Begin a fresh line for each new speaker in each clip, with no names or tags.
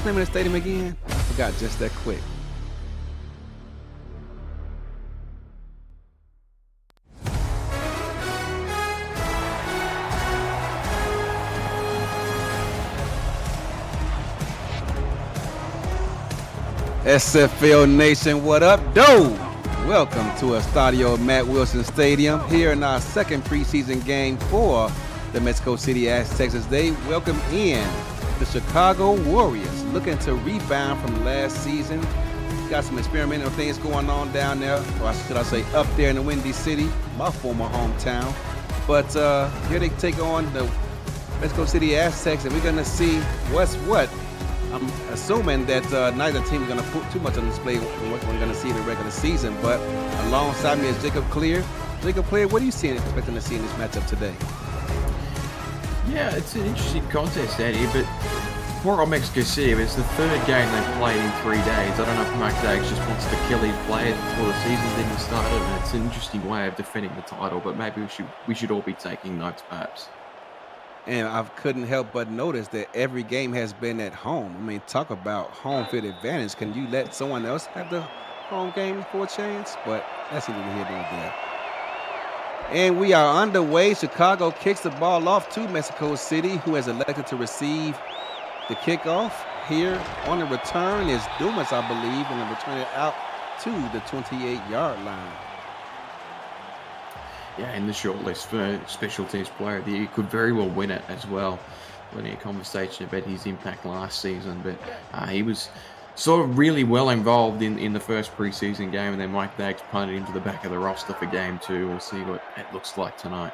What's the name of the stadium again? I forgot just that quick. SFL Nation, what up, doe? Welcome to Estadio Matt Wilson Stadium here in our second preseason game for the Mexico City Aztecs as they welcome in the Chicago Warriors, looking to rebound from last season. Got some experimental things going on down there, or should I say up there in the Windy City, my former hometown. But here they take on the Mexico City Aztecs, and we're going to see what's what. I'm assuming that neither team is going to put too much on display from what we're going to see in the regular season. But alongside me is Jacob Clear. Jacob Clear, what are you expecting to see in this matchup today?
Yeah, it's an interesting contest, Eddie, but for Mexico City, it's the third game they've played in 3 days. I don't know if Mark Dags just wants to kill his players before the season's even started, and it's an interesting way of defending the title, but maybe we should all be taking notes, perhaps.
And I couldn't help but notice that every game has been at home. I mean, talk about home field advantage. Can you let someone else have the home game for a chance? But that's neither here nor there. And we are underway. Chicago kicks the ball off to Mexico City, who has elected to receive the kickoff. Here on the return is Dumas, I believe, and they'll return it out to the 28-yard line.
Yeah, in the shortlist for Special Teams Player of the Year, could very well win it as well. Plenty of conversation about his impact last season, but he was sort of really well involved in the first preseason game, and then Mike Dags punted him to the back of the roster for game 2. We'll see what it looks like tonight.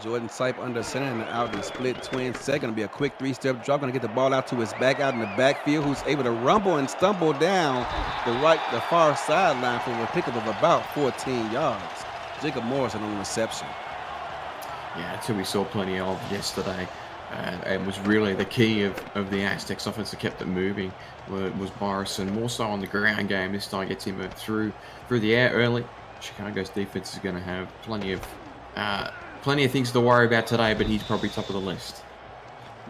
Jordan Sipe under center and out in split twin set. Going to be a quick 3-step drop. Going to get the ball out to his back out in the backfield, who's able to rumble and stumble down the far sideline for a pickup of about 14 yards. Jacob Morrison on the reception.
Yeah, that's who we saw plenty of yesterday. It was really the key of the Aztecs offense that kept it moving was Morrison. More so on the ground game. This time gets him through the air early. Chicago's defense is going to have plenty of things to worry about today, but he's probably top of the list.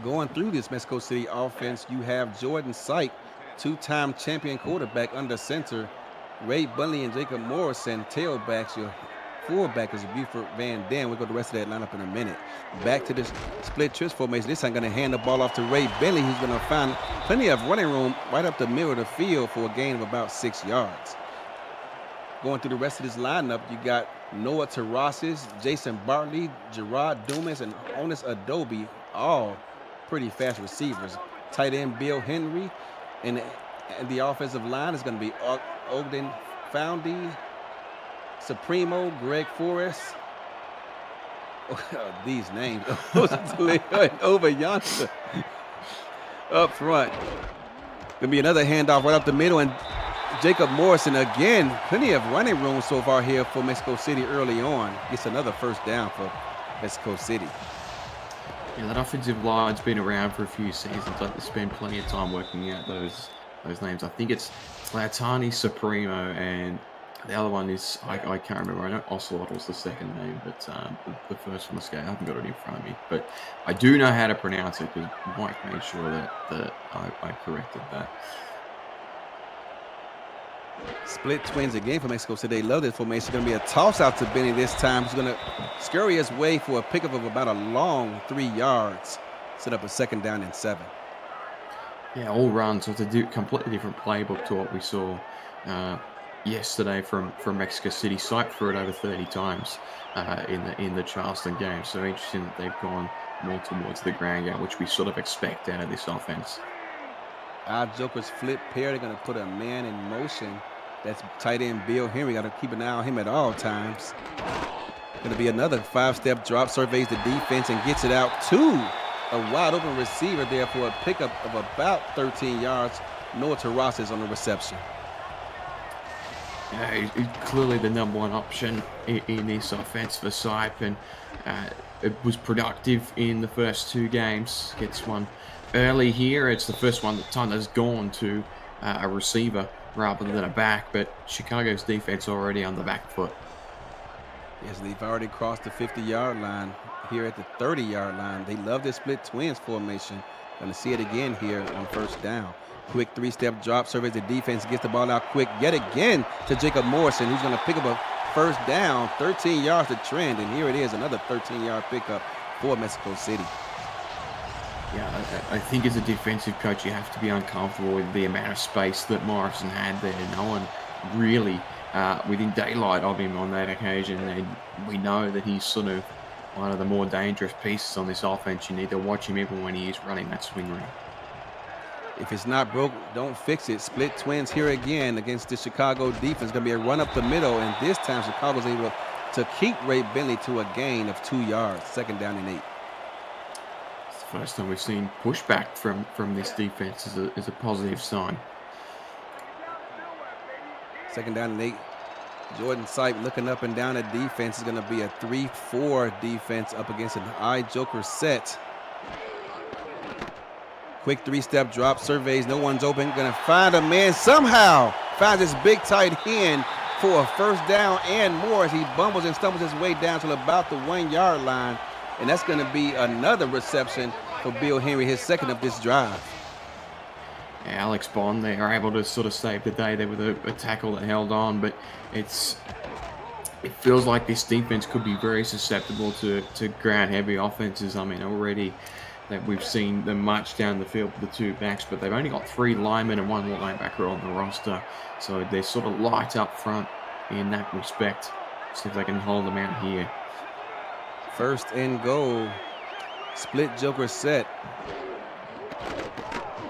Going through this Mexico City offense, you have Jordan Sipe, two-time champion quarterback under center, Ray Bunley and Jacob Morrison, tailbacks. Your fullback is Buford Van Dam. We'll go to the rest of that lineup in a minute. Back to this split twist formation. This time going to hand the ball off to Ray Bentley, who's going to find plenty of running room right up the middle of the field for a gain of about 6 yards. Going through the rest of this lineup, you got Noah Terraces, Jason Bartley, Gerard Dumas, and Onis Adobe, all pretty fast receivers. Tight end Bill Henry, and the offensive line is going to be Ogden Foundy, Supremo, Greg Forrest. Oh, these names. Over yonder. Up front. Going to be another handoff right up the middle, and Jacob Morrison again. Plenty of running room so far here for Mexico City early on. Gets another first down for Mexico City.
Yeah, that offensive line's been around for a few seasons. They spend plenty of time working out those names. I think it's Latani, Supremo, and the other one is, I can't remember. I know Ocelot was the second name, but the first one was I haven't got it in front of me. But I do know how to pronounce it because Mike made sure that I corrected that.
Split twins again for Mexico City. They love this formation. It's going to be a toss out to Benny this time. He's going to scurry his way for a pickup of about a long 3 yards. Set up a second down and 7.
Yeah, all runs. So it's a completely different playbook to what we saw yesterday from Mexico City. Sipe threw it over 30 times in the Charleston game. So interesting that they've gone more towards the ground game, which we sort of expect out of this offense.
Our Jokers flip pair. They're going to put a man in motion. That's tight end Bill Henry. Got to keep an eye on him at all times. Going to be another 5-step drop. Surveys the defense and gets it out to a wide open receiver there for a pickup of about 13 yards. Noah Terraces on the reception.
Yeah, he's clearly the number one option in this offense for Sipe, and it was productive in the first 2 games. Gets one early here. It's the first time that's gone to a receiver rather than a back, but Chicago's defense already on the back foot.
Yes, they've already crossed the 50-yard line here at the 30-yard line. They love this split twins formation. Going to see it again here on first down. Quick three-step drop, surveys the defense, gets the ball out quick yet again to Jacob Morrison, who's going to pick up a first down, 13 yards to trend, and here it is, another 13-yard pickup for Mexico City.
Yeah, I think as a defensive coach, you have to be uncomfortable with the amount of space that Morrison had there. No one really within daylight of him on that occasion, and we know that he's sort of one of the more dangerous pieces on this offense. You need to watch him even when he is running that swing route.
If it's not broke, don't fix it. Split twins here again against the Chicago defense. Going to be a run up the middle, and this time Chicago's able to keep Ray Bentley to a gain of 2 yards, second down and 8.
It's the first time we've seen pushback from this defense is a positive sign.
Second down and 8. Jordan Sipe looking up and down at defense. Is going to be a 3-4 defense up against an eye joker set. Quick three-step drop, surveys, no one's open. Going to find a man somehow. Finds this big tight end for a first down and more as he bumbles and stumbles his way down to about the 1 yard line. And that's going to be another reception for Bill Henry, his second of this drive.
Alex Bond, they are able to sort of save the day there with a tackle that held on, but it feels like this defense could be very susceptible to ground heavy offenses. I mean, already that we've seen them march down the field with the two backs, but they've only got 3 linemen and 1 linebacker on the roster, so they're sort of light up front in that respect. See if they can hold them out here.
First and goal, split joker set.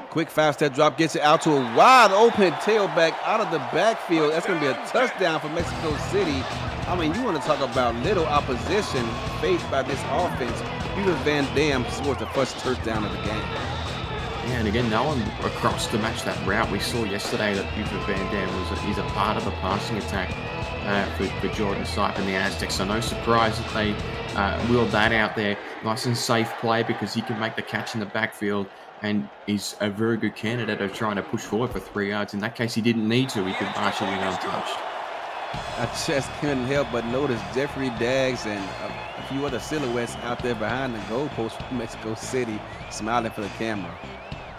Quick 5-step drop gets it out to a wide open tailback out of the backfield. That's going to be a touchdown for Mexico City. I mean, you want to talk about little opposition faced by this offense. Peter Van Dam scores the first touchdown of the game.
Yeah, and again, no one across to match that route. We saw yesterday that Peter Van Dam he's a part of the passing attack for Jordan Sipe and the Aztecs. So no surprise that they wheeled that out there. Nice and safe play because he can make the catch in the backfield and is a very good candidate of trying to push forward for 3 yards. In that case, he didn't need to. He could march it in untouched.
I just couldn't help but notice Jeffrey Daggs and a few other silhouettes out there behind the goalpost from Mexico City smiling for the camera.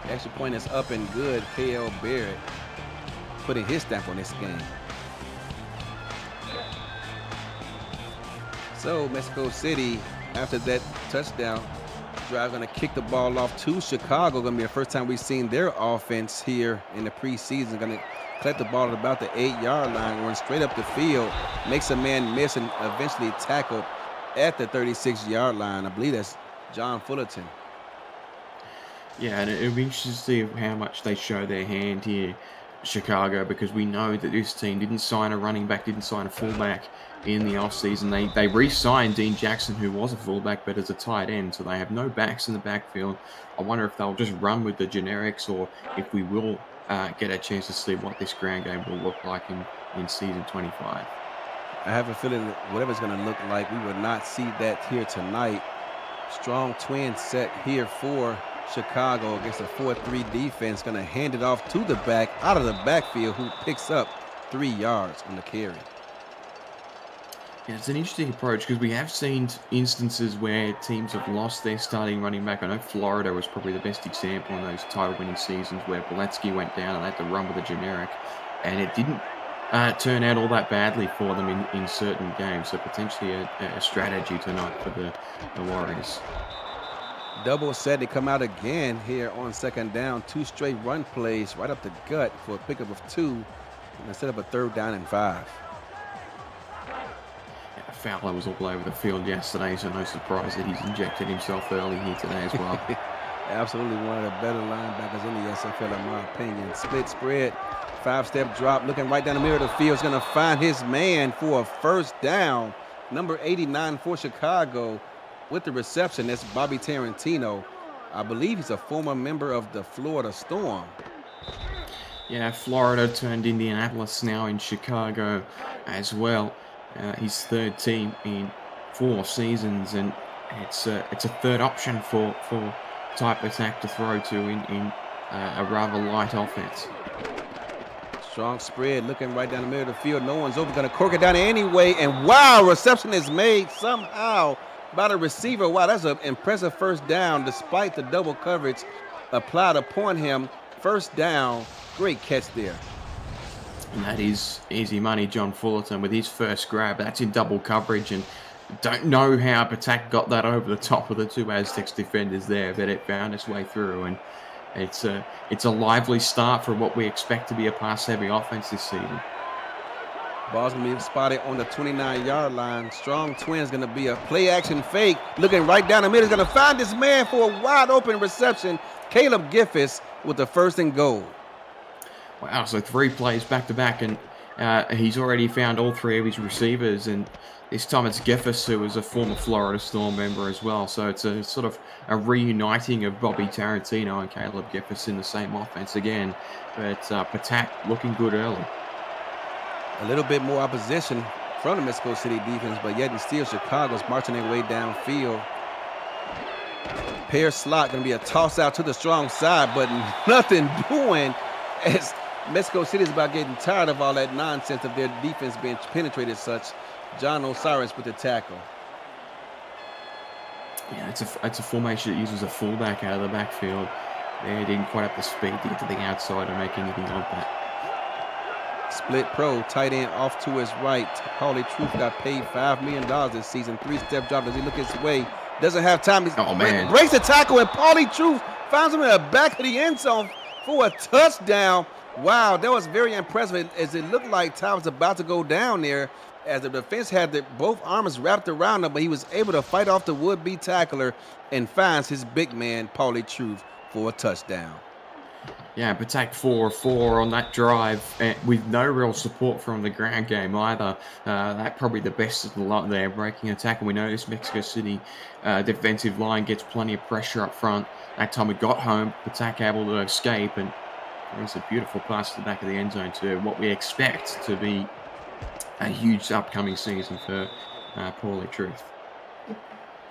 The extra point is up and good. K.L. Barrett putting his stamp on this game. So Mexico City, after that touchdown drive, going to kick the ball off to Chicago. Going to be the first time we've seen their offense here in the preseason. Going to collect the ball at about the 8-yard line, run straight up the field, makes a man miss and eventually tackled at the 36-yard line. I believe that's John Fullerton.
Yeah, and it'll be interesting to see how much they show their hand here, Chicago, because we know that this team didn't sign a running back, didn't sign a fullback in the offseason. They re-signed Dean Jackson, who was a fullback, but as a tight end, so they have no backs in the backfield. I wonder if they'll just run with the generics or if we will get a chance to see what this ground game will look like in season 25.
I have a feeling that whatever it's going to look like, we will not see that here tonight. Strong twin set here for Chicago against a 4-3 defense. Going to hand it off to the back out of the backfield, who picks up 3 yards on the carry.
Yeah, it's an interesting approach because we have seen instances where teams have lost their starting running back. I know Florida was probably the best example in those title-winning seasons where Boletsky went down and they had to run with a generic, and it didn't turn out all that badly for them in certain games. So potentially a strategy tonight for the Warriors.
Double set, they come out again here on second down. 2 straight run plays right up the gut for a pickup of 2 instead of a 3rd down and 5.
Fowler was all over the field yesterday, so no surprise that he's injected himself early here today as well.
Absolutely one of the better linebackers in the SFL, in my opinion. Split spread, 5-step drop, looking right down the middle of the field. Is going to find his man for a first down. Number 89 for Chicago with the reception. That's Bobby Tarantino. I believe he's a former member of the Florida Storm.
Yeah, Florida turned Indianapolis, now in Chicago as well. His 3rd team in 4 seasons, and it's a 3rd option for type attack to throw to in a rather light offense.
Strong spread, looking right down the middle of the field. No one's over, going to cork it down anyway. And wow, reception is made somehow by the receiver. Wow, that's an impressive first down despite the double coverage applied upon him. First down, great catch there.
And that is easy money, John Fullerton, with his first grab. That's in double coverage, and don't know how Patak got that over the top of the two Aztecs defenders there, but it found its way through. And it's a lively start for what we expect to be a pass-heavy offense this season.
Ball's going to be spotted on the 29-yard line. Strong twins going to be a play-action fake. Looking right down the middle. He's going to find this man for a wide-open reception. Caleb Giffis with the first and goal.
Wow, so 3 plays back-to-back, and he's already found all 3 of his receivers, and this time it's Giffis, who was a former Florida Storm member as well. So it's a sort of a reuniting of Bobby Tarantino and Caleb Giffis in the same offense again. But Patak looking good early.
A little bit more opposition from the Mexico City defense, but yet and still Chicago's marching their way downfield. Pair slot going to be a toss out to the strong side, but nothing doing as Mexico City is about getting tired of all that nonsense of their defense being penetrated such. John Osiris with the tackle.
Yeah, it's a formation that uses a fullback out of the backfield. They didn't quite have the speed to get to the outside and make anything of that.
Split pro, tight end off to his right. Paulie Truth got paid $5 million this season. 3-step drop. Does he look his way? Doesn't have time.
Oh, man.
Breaks the tackle, and Paulie Truth finds him in the back of the end zone for a touchdown. Wow, that was very impressive as it looked like Ty was about to go down there as the defense had both arms wrapped around him, but he was able to fight off the would-be tackler and finds his big man, Paulie Truth, for a touchdown.
Yeah, Patak 4-4 on that drive with no real support from the ground game either. That probably the best of the lot there, breaking attack. And we know this Mexico City defensive line gets plenty of pressure up front. That time it got home, Patak able to escape, and there's a beautiful pass to the back of the end zone to what we expect to be a huge upcoming season for Paulie Truth.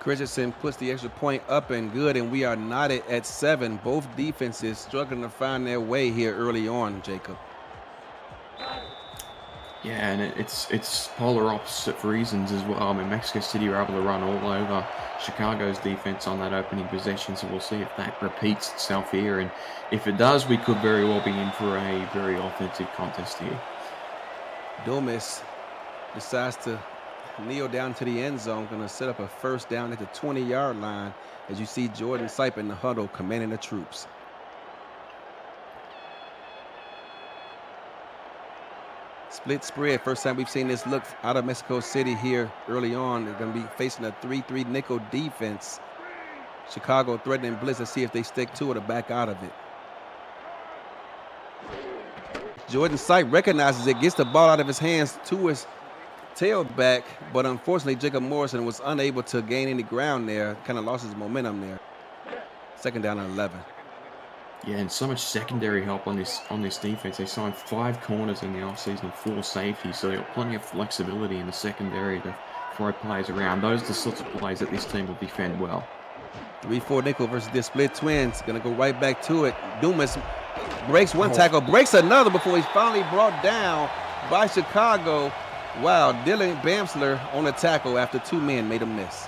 Christensen puts the extra point up and good, and we are knotted at 7. Both defenses struggling to find their way here early on, Jacob.
Yeah, and it's polar opposite reasons as well. I mean, Mexico City were able to run all over Chicago's defense on that opening possession, so we'll see if that repeats itself here. And if it does, we could very well be in for a very offensive contest here.
Domis decides to kneel down to the end zone, going to set up a first down at the 20-yard line as you see Jordan Sipe in the huddle commanding the troops. Split spread, first time we've seen this look out of Mexico City here early on. They're going to be facing a 3-3 nickel defense. Chicago threatening blitz to see if they stick to it or back out of it. Jordan Sipe recognizes it, gets the ball out of his hands to his tailback, but unfortunately Jacob Morrison was unable to gain any ground there, kind of lost his momentum there. Second down and 11.
Yeah, and so much secondary help on this defense. They signed 5 corners in the offseason and 4 safeties, so they got plenty of flexibility in the secondary to throw plays around. Those are the sorts of plays that this team will defend well.
3-4 nickel versus the split twins. Gonna go right back to it. Dumas breaks one tackle, breaks another before he's finally brought down by Chicago. Wow, Dylan Bamsler on the tackle after 2 men made a miss.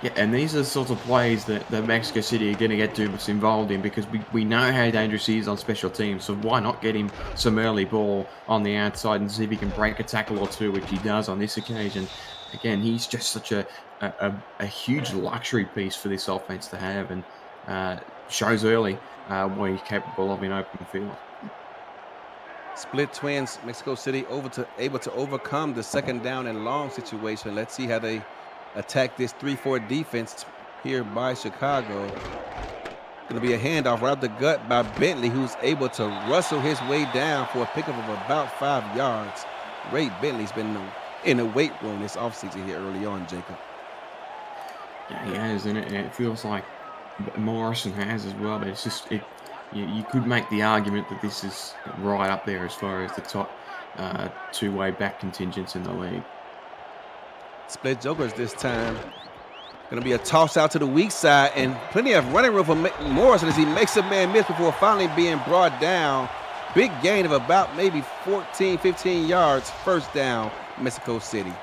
Yeah, and these are the sorts of plays that Mexico City are going to get Dumas involved in, because we know how dangerous he is on special teams, so why not get him some early ball on the outside and see if he can break a tackle or two, which he does on this occasion. Again, he's just such a huge luxury piece for this offense to have, and shows early what he's capable of in open field.
Split twins, Mexico City able to overcome the second down and long situation. Let's see how they attack this 3-4 defense here by Chicago. Going to be a handoff right up the gut by Bentley, who's able to rustle his way down for a pickup of about 5 yards. Ray Bentley's been in the weight room this offseason here early on, Jacob.
Yeah, he has, and it feels like Morrison has as well, but it's just you could make the argument that this is right up there as far as the top two-way back contingents in the league.
Split jokers this time. Going to be a toss out to the weak side, and plenty of running room for Morrison as he makes a man miss before finally being brought down big gain of about maybe 14, 15 yards. First down, Mexico City.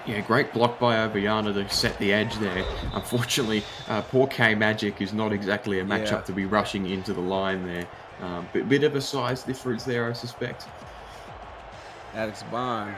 Yeah, great block by Obiana to set the edge there. Unfortunately, poor K Magic is not exactly a matchup
Yeah.
to be rushing into the line there. Bit of a size difference there, I suspect.
Alex Bond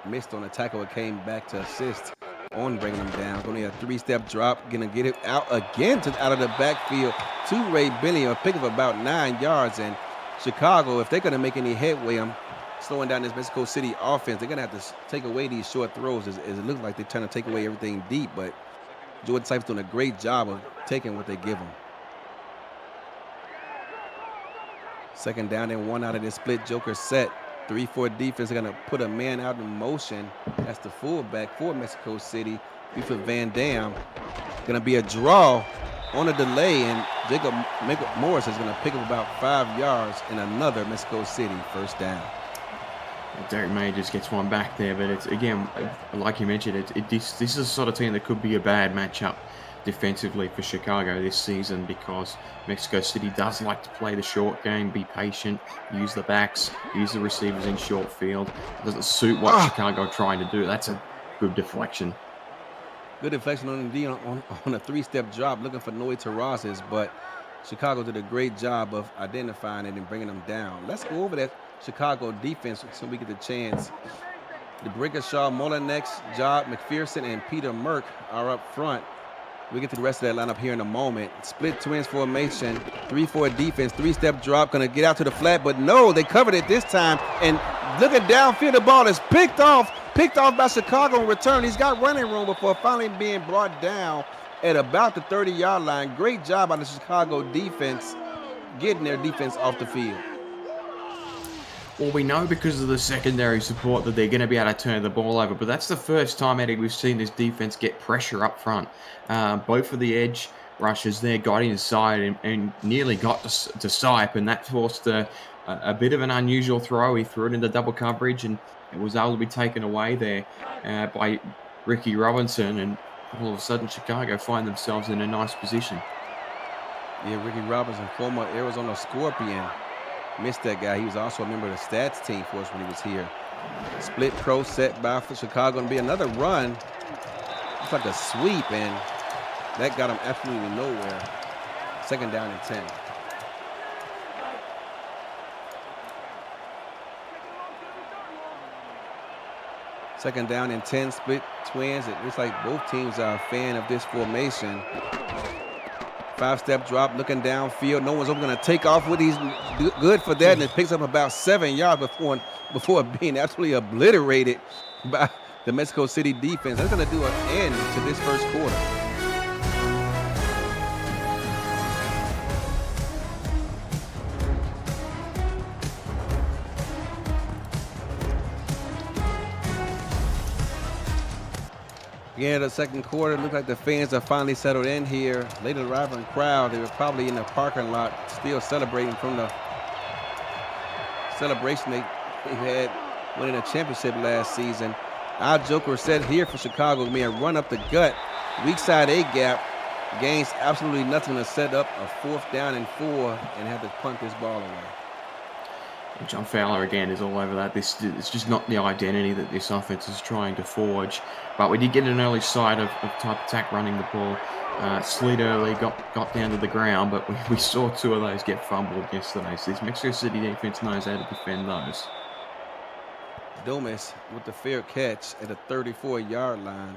missed on the tackle. It came back to assist on bringing them down. Only a three-step drop. Gonna get it out again out of the backfield to Ray Bentley. A pick of about 9 yards. And Chicago, if they're gonna make any headway, I'm slowing down this Mexico City offense. They're gonna have to take away these short throws. As it looks like they're trying to take away everything deep. But Jordan Sipes doing a great job of taking what they give him. Second down and 1 out of this split joker set. 3-4 defense. They're going to put a man out in motion. That's the fullback for Mexico City. Buford Van Dam. Going to be a draw on a delay, and Jacob Morris is going to pick up about 5 yards in another Mexico City first down.
Derek May just gets one back there, but it's, again, like you mentioned, this is the sort of team that could be a bad matchup defensively for Chicago this season, because Mexico City does like to play the short game, be patient, use the backs, use the receivers in short field. It doesn't suit what Chicago are trying to do. That's a good deflection.
Good deflection on a three-step drop, looking for Noe Terrazas, but Chicago did a great job of identifying it and bringing them down. Let's go over that Chicago defense so we get the chance. The Brickashaw, Molinex, Job McPherson, and Peter Merck are up front. We'll get to the rest of that lineup here in a moment. Split twins formation, 3-4 defense, three-step drop, gonna get out to the flat, but no, they covered it this time. And looking downfield, the ball is picked off by Chicago in return. He's got running room before finally being brought down at about the 30-yard line. Great job by the Chicago defense getting their defense off the field.
Well, we know because of the secondary support that they're going to be able to turn the ball over, but that's the first time, Eddie, we've seen this defense get pressure up front. Both of the edge rushers there got inside and nearly got to Sipe, and that forced a bit of an unusual throw. He threw it into double coverage, and it was able to be taken away there by Ricky Robinson, and all of a sudden Chicago find themselves in a nice position.
Yeah, Ricky Robinson, former Arizona Scorpion. Missed that guy. He was also a member of the stats team for us when he was here. Split pro set by for Chicago, and be another run. It's like a sweep, and that got him absolutely nowhere. Second down and 10. Second down and 10, split twins. It looks like both teams are a fan of this formation. 5-step drop, looking downfield. No one's going to take off with these. Good for that, and it picks up about 7 yards before being absolutely obliterated by the Mexico City defense. That's going to do an end to this first quarter. Beginning of the second quarter, looks like the fans are finally settled in here. Late arriving crowd, they were probably in the parking lot still celebrating from the celebration they had winning a championship last season. Our joker said here for Chicago, man, run up the gut, weak side A gap, gains absolutely nothing to set up a 4th down and 4 and have to punt this ball away.
John Fowler, again, is all over that. It's just not the identity that this offense is trying to forge. But we did get an early sight of type attack running the ball. Slid early, got down to the ground, but we saw 2 of those get fumbled yesterday. So this Mexico City defense knows how to defend those.
Domas with the fair catch at the 34-yard line.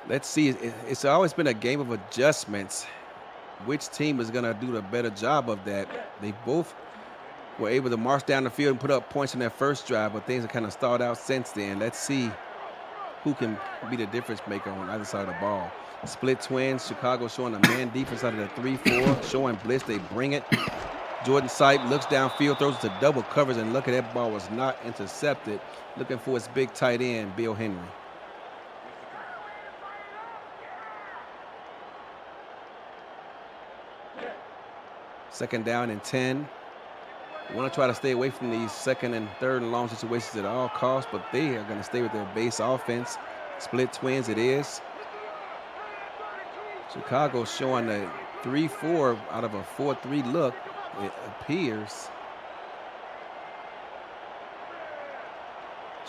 Let's see. It's always been a game of adjustments. Which team is going to do the better job of that? They both were able to march down the field and put up points in their first drive, but things have kind of stalled out since then. Let's see who can be the difference maker on either side of the ball. Split twins, Chicago showing a man defense out of the 3-4, showing blitz, they bring it. Jordan Sipe looks downfield, throws it to double covers, and look at that ball was not intercepted. Looking for his big tight end, Bill Henry. Second down and 10. We want to try to stay away from these second and third and long situations at all costs, but they are going to stay with their base offense. Split twins it is. Chicago showing a 3-4 out of a 4-3 look. it appears.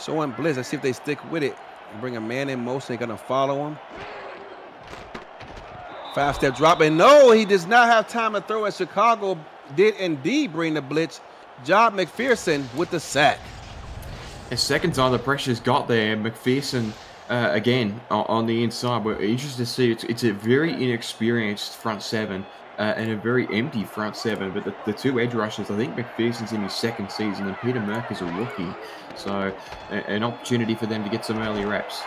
Showing blitz. Let's see if they stick with it. Bring a man in motion. They're going to follow him. 5-step drop. And no, he does not have time to throw, as Chicago did indeed bring the blitz. Job McPherson with the sack.
A second time the pressure's got there. McPherson again on the inside. We're interested to see. It's a very inexperienced front seven and a very empty front seven. But the two edge rushers, I think McPherson's in his second season and Peter Merck is a rookie. So an opportunity for them to get some early reps.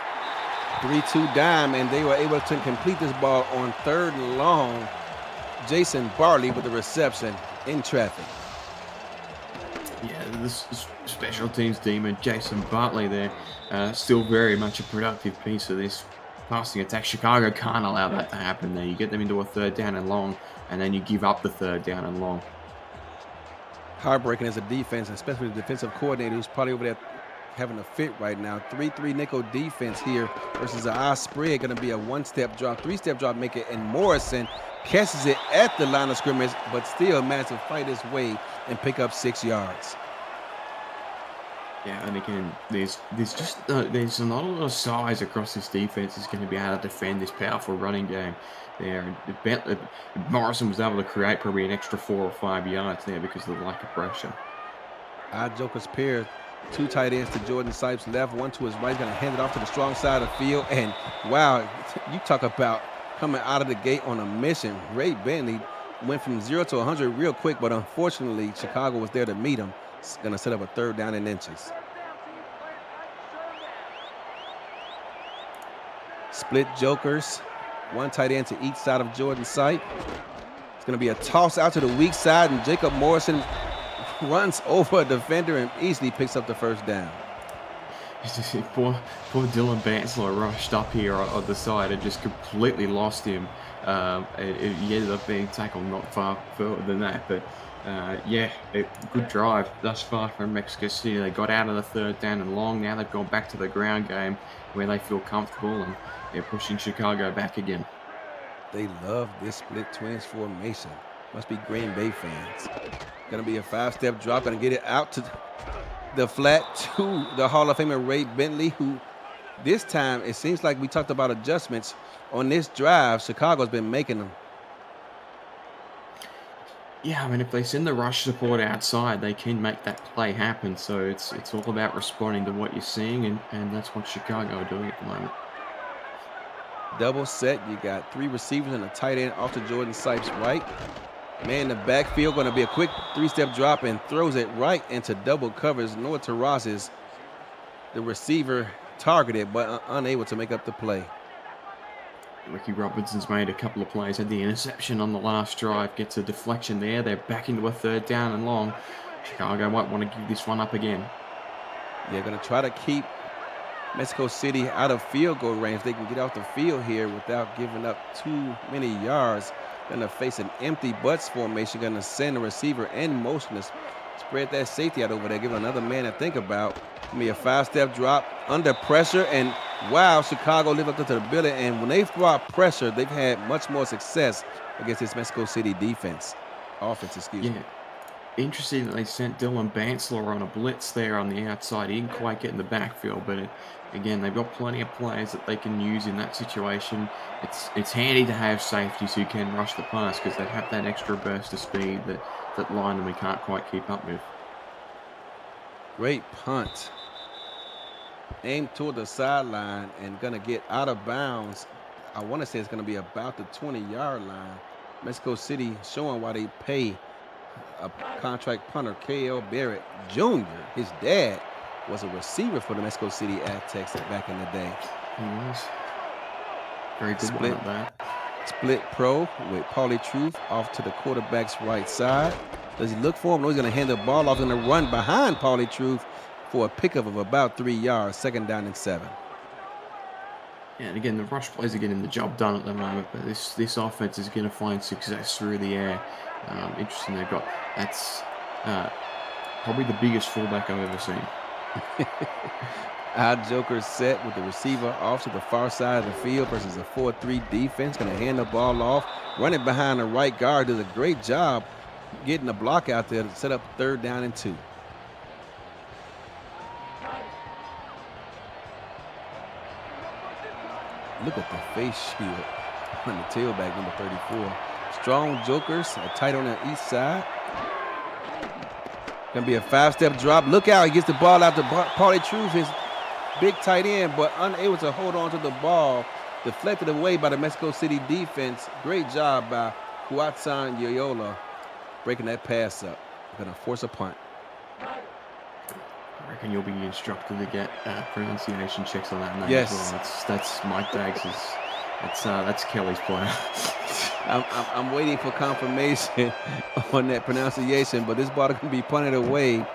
3-2 dime, and they were able to complete this ball on 3rd and long. Jason Barley with the reception in traffic.
Yeah, this special teams demon, Jason Bartley there, still very much a productive piece of this passing attack. Chicago can't allow that to happen there. You get them into a 3rd down and long, and then you give up the 3rd down and long.
Heartbreaking as a defense, especially the defensive coordinator who's probably over there having a fit right now. 3-3 nickel defense here versus an eye spread. Going to be a 1-step drop, 3-step drop, make it, and Morrison catches it at the line of scrimmage, but still managed to fight his way and pick up 6 yards.
Yeah, and again, there's not a lot of size across this defense that's going to be able to defend this powerful running game there. Morrison was able to create probably an extra 4 or 5 yards there because of the lack of pressure.
Our Joker's pair, 2 tight ends to Jordan Sipes left, 1 to his right. He's going to hand it off to the strong side of the field. And wow, you talk about coming out of the gate on a mission. Ray Bentley went from 0 to 100 real quick, but unfortunately, Chicago was there to meet him. It's going to set up a 3rd down and inches. Split Jokers, 1 tight end to each side of Jordan Sipe. It's going to be a toss out to the weak side, and Jacob Morrison runs over a defender and easily picks up the 1st down.
Poor Dylan Bansler rushed up here on the side and just completely lost him. He ended up being tackled not far further than that, but good drive thus far from Mexico City. They got out of the 3rd down and long. Now they've gone back to the ground game where they feel comfortable, and they're pushing Chicago back again.
They love this split twins formation. Must be Green Bay fans. Going to be a 5-step drop. Going to get it out to the flat to the Hall of Famer Ray Bentley, who this time it seems like we talked about adjustments on this drive. Chicago's been making them.
Yeah, I mean, if they send the rush support outside, they can make that play happen. So it's all about responding to what you're seeing, and that's what Chicago are doing at the moment.
Double set. You got 3 receivers and a tight end off to Jordan Sipes right. Man in the backfield, going to be a quick 3-step drop and throws it right into double coverage. Noah Taras is the receiver targeted, but unable to make up the play.
Ricky Robinson's made a couple of plays, had the interception on the last drive, gets a deflection there. They're back into a 3rd down and long. Chicago might want to give this one up again.
They're going to try to keep Mexico City out of field goal range. They can get off the field here without giving up too many yards. Going to face an empty butts formation. Going to send a receiver in motion to spread that safety out over there, give another man to think about. Give me a 5-step drop under pressure, and wow, Chicago lived up to the billing. And when they've brought pressure, they've had much more success against this Mexico City offense, excuse me.
Interesting that they sent Dylan Bansler on a blitz there on the outside. He didn't quite get in the backfield, but again, they've got plenty of players that they can use in that situation. It's handy to have safeties who can rush the pass because they have that extra burst of speed that linemen can't quite keep up with.
Great punt. Aimed toward the sideline and going to get out of bounds. I want to say it's going to be about the 20-yard line. Mexico City showing why they pay a contract punter, K.L. Barrett Jr. His dad was a receiver for the Mexico City Aztecs back in the day.
He was. Very good one at that.
Split pro with Paulie Truth off to the quarterback's right side. Does he look for him? No, he's going to hand the ball off and a run behind Paulie Truth for a pickup of about 3 yards, 2nd down and 7.
Yeah, and again, the rush plays are getting the job done at the moment, but this offense is going to find success through the air. Interesting, that's probably the biggest fullback I've ever seen.
Our Joker set with the receiver off to the far side of the field versus a 4-3 defense. Going to hand the ball off. Running behind the right guard. Does a great job getting a block out there to set up 3rd down and 2. Look at the face shield on the tailback, number 34. Strong jokers, a tight on the east side. Gonna be a 5-step drop. Look out, he gets the ball out to Paulie Truth, his big tight end, but unable to hold on to the ball. Deflected away by the Mexico City defense. Great job by Huatsan Yoyola breaking that pass up. Gonna force a punt.
I reckon you'll be instructed to get pronunciation checks on that name
Yes.
as well. That's Mike Daggs'. That's Kelly's player.
I'm waiting for confirmation on that pronunciation, but this ball can be punted away.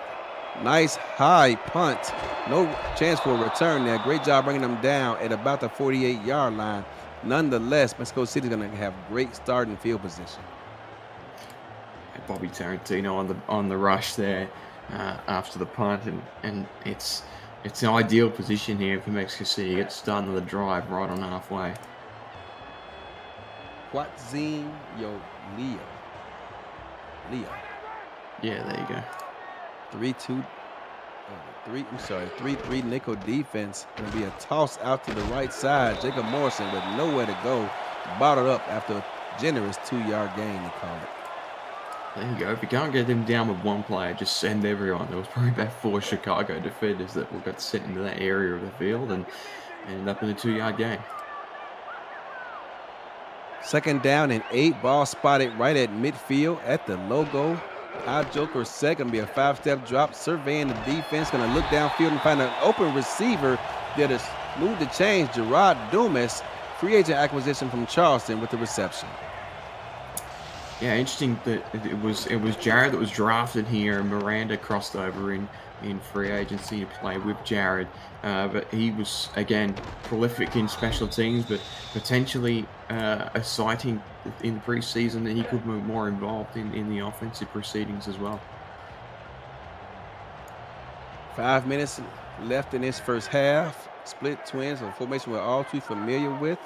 Nice high punt. No chance for a return there. Great job bringing them down at about the 48-yard line. Nonetheless, Mexico City is going to have great starting field position.
Bobby Tarantino on the rush there after the punt, and it's an ideal position here for Mexico City. Get started on the drive right on halfway.
Huatzin Leo.
Yeah, there you go.
3-3 nickel defense. Gonna be a toss out to the right side. Jacob Morrison with nowhere to go. Bottled up after a generous 2-yard gain, they call it.
There you go. If you can't get them down with one player, just send everyone. There was probably about 4 Chicago defenders that got sent into that area of the field and ended up in a 2-yard gain.
2nd down and 8. Ball spotted right at midfield at the logo. Our joker set. Going to be a 5-step drop. Surveying the defense. Going to look downfield and find an open receiver that is moved to change. Gerard Dumas, free agent acquisition from Charleston, with the reception.
Yeah, interesting that it was Jared that was drafted here, and Miranda crossed over in free agency to play with Jared. But he was, again, prolific in special teams, but potentially a sighting in the preseason that he could be more involved in the offensive proceedings as well.
5 minutes left in this first half. Split twins, a formation we're all too familiar with,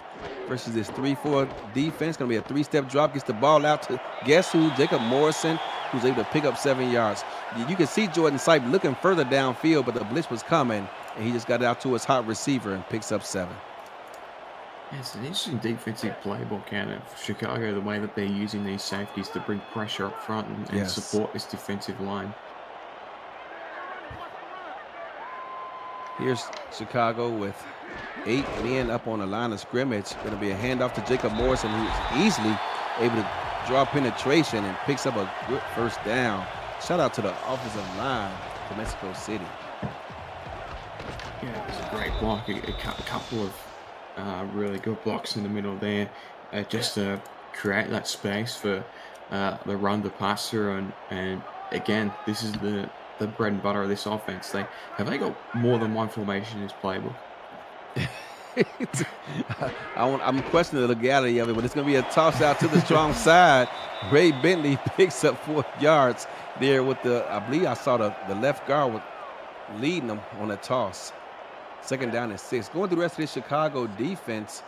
versus this 3-4 defense. Going to be a 3-step drop. Gets the ball out to, guess who? Jacob Morrison, who's able to pick up 7 yards. You can see Jordan Sipe looking further downfield, but the blitz was coming, and he just got it out to his hot receiver and picks up 7.
Yeah, it's an interesting defensive playbook out of Chicago, the way that they're using these safeties to bring pressure up front and support this defensive line.
Here's Chicago with 8 men up on the line of scrimmage. Going to be a handoff to Jacob Morrison, who's easily able to draw penetration and picks up a good 1st down. Shout out to the offensive line for Mexico City.
Yeah, it was a great block. A couple of really good blocks in the middle there, just to create that space for the run to pass through. And again, this is the bread and butter of this offense. They got more than one formation in this playbook.
I'm questioning the legality of it, but it's going to be a toss out to the strong side. Ray Bentley picks up 4 yards there with I believe I saw the left guard leading them on a toss. 2nd down and 6. Going through the rest of this Chicago defense,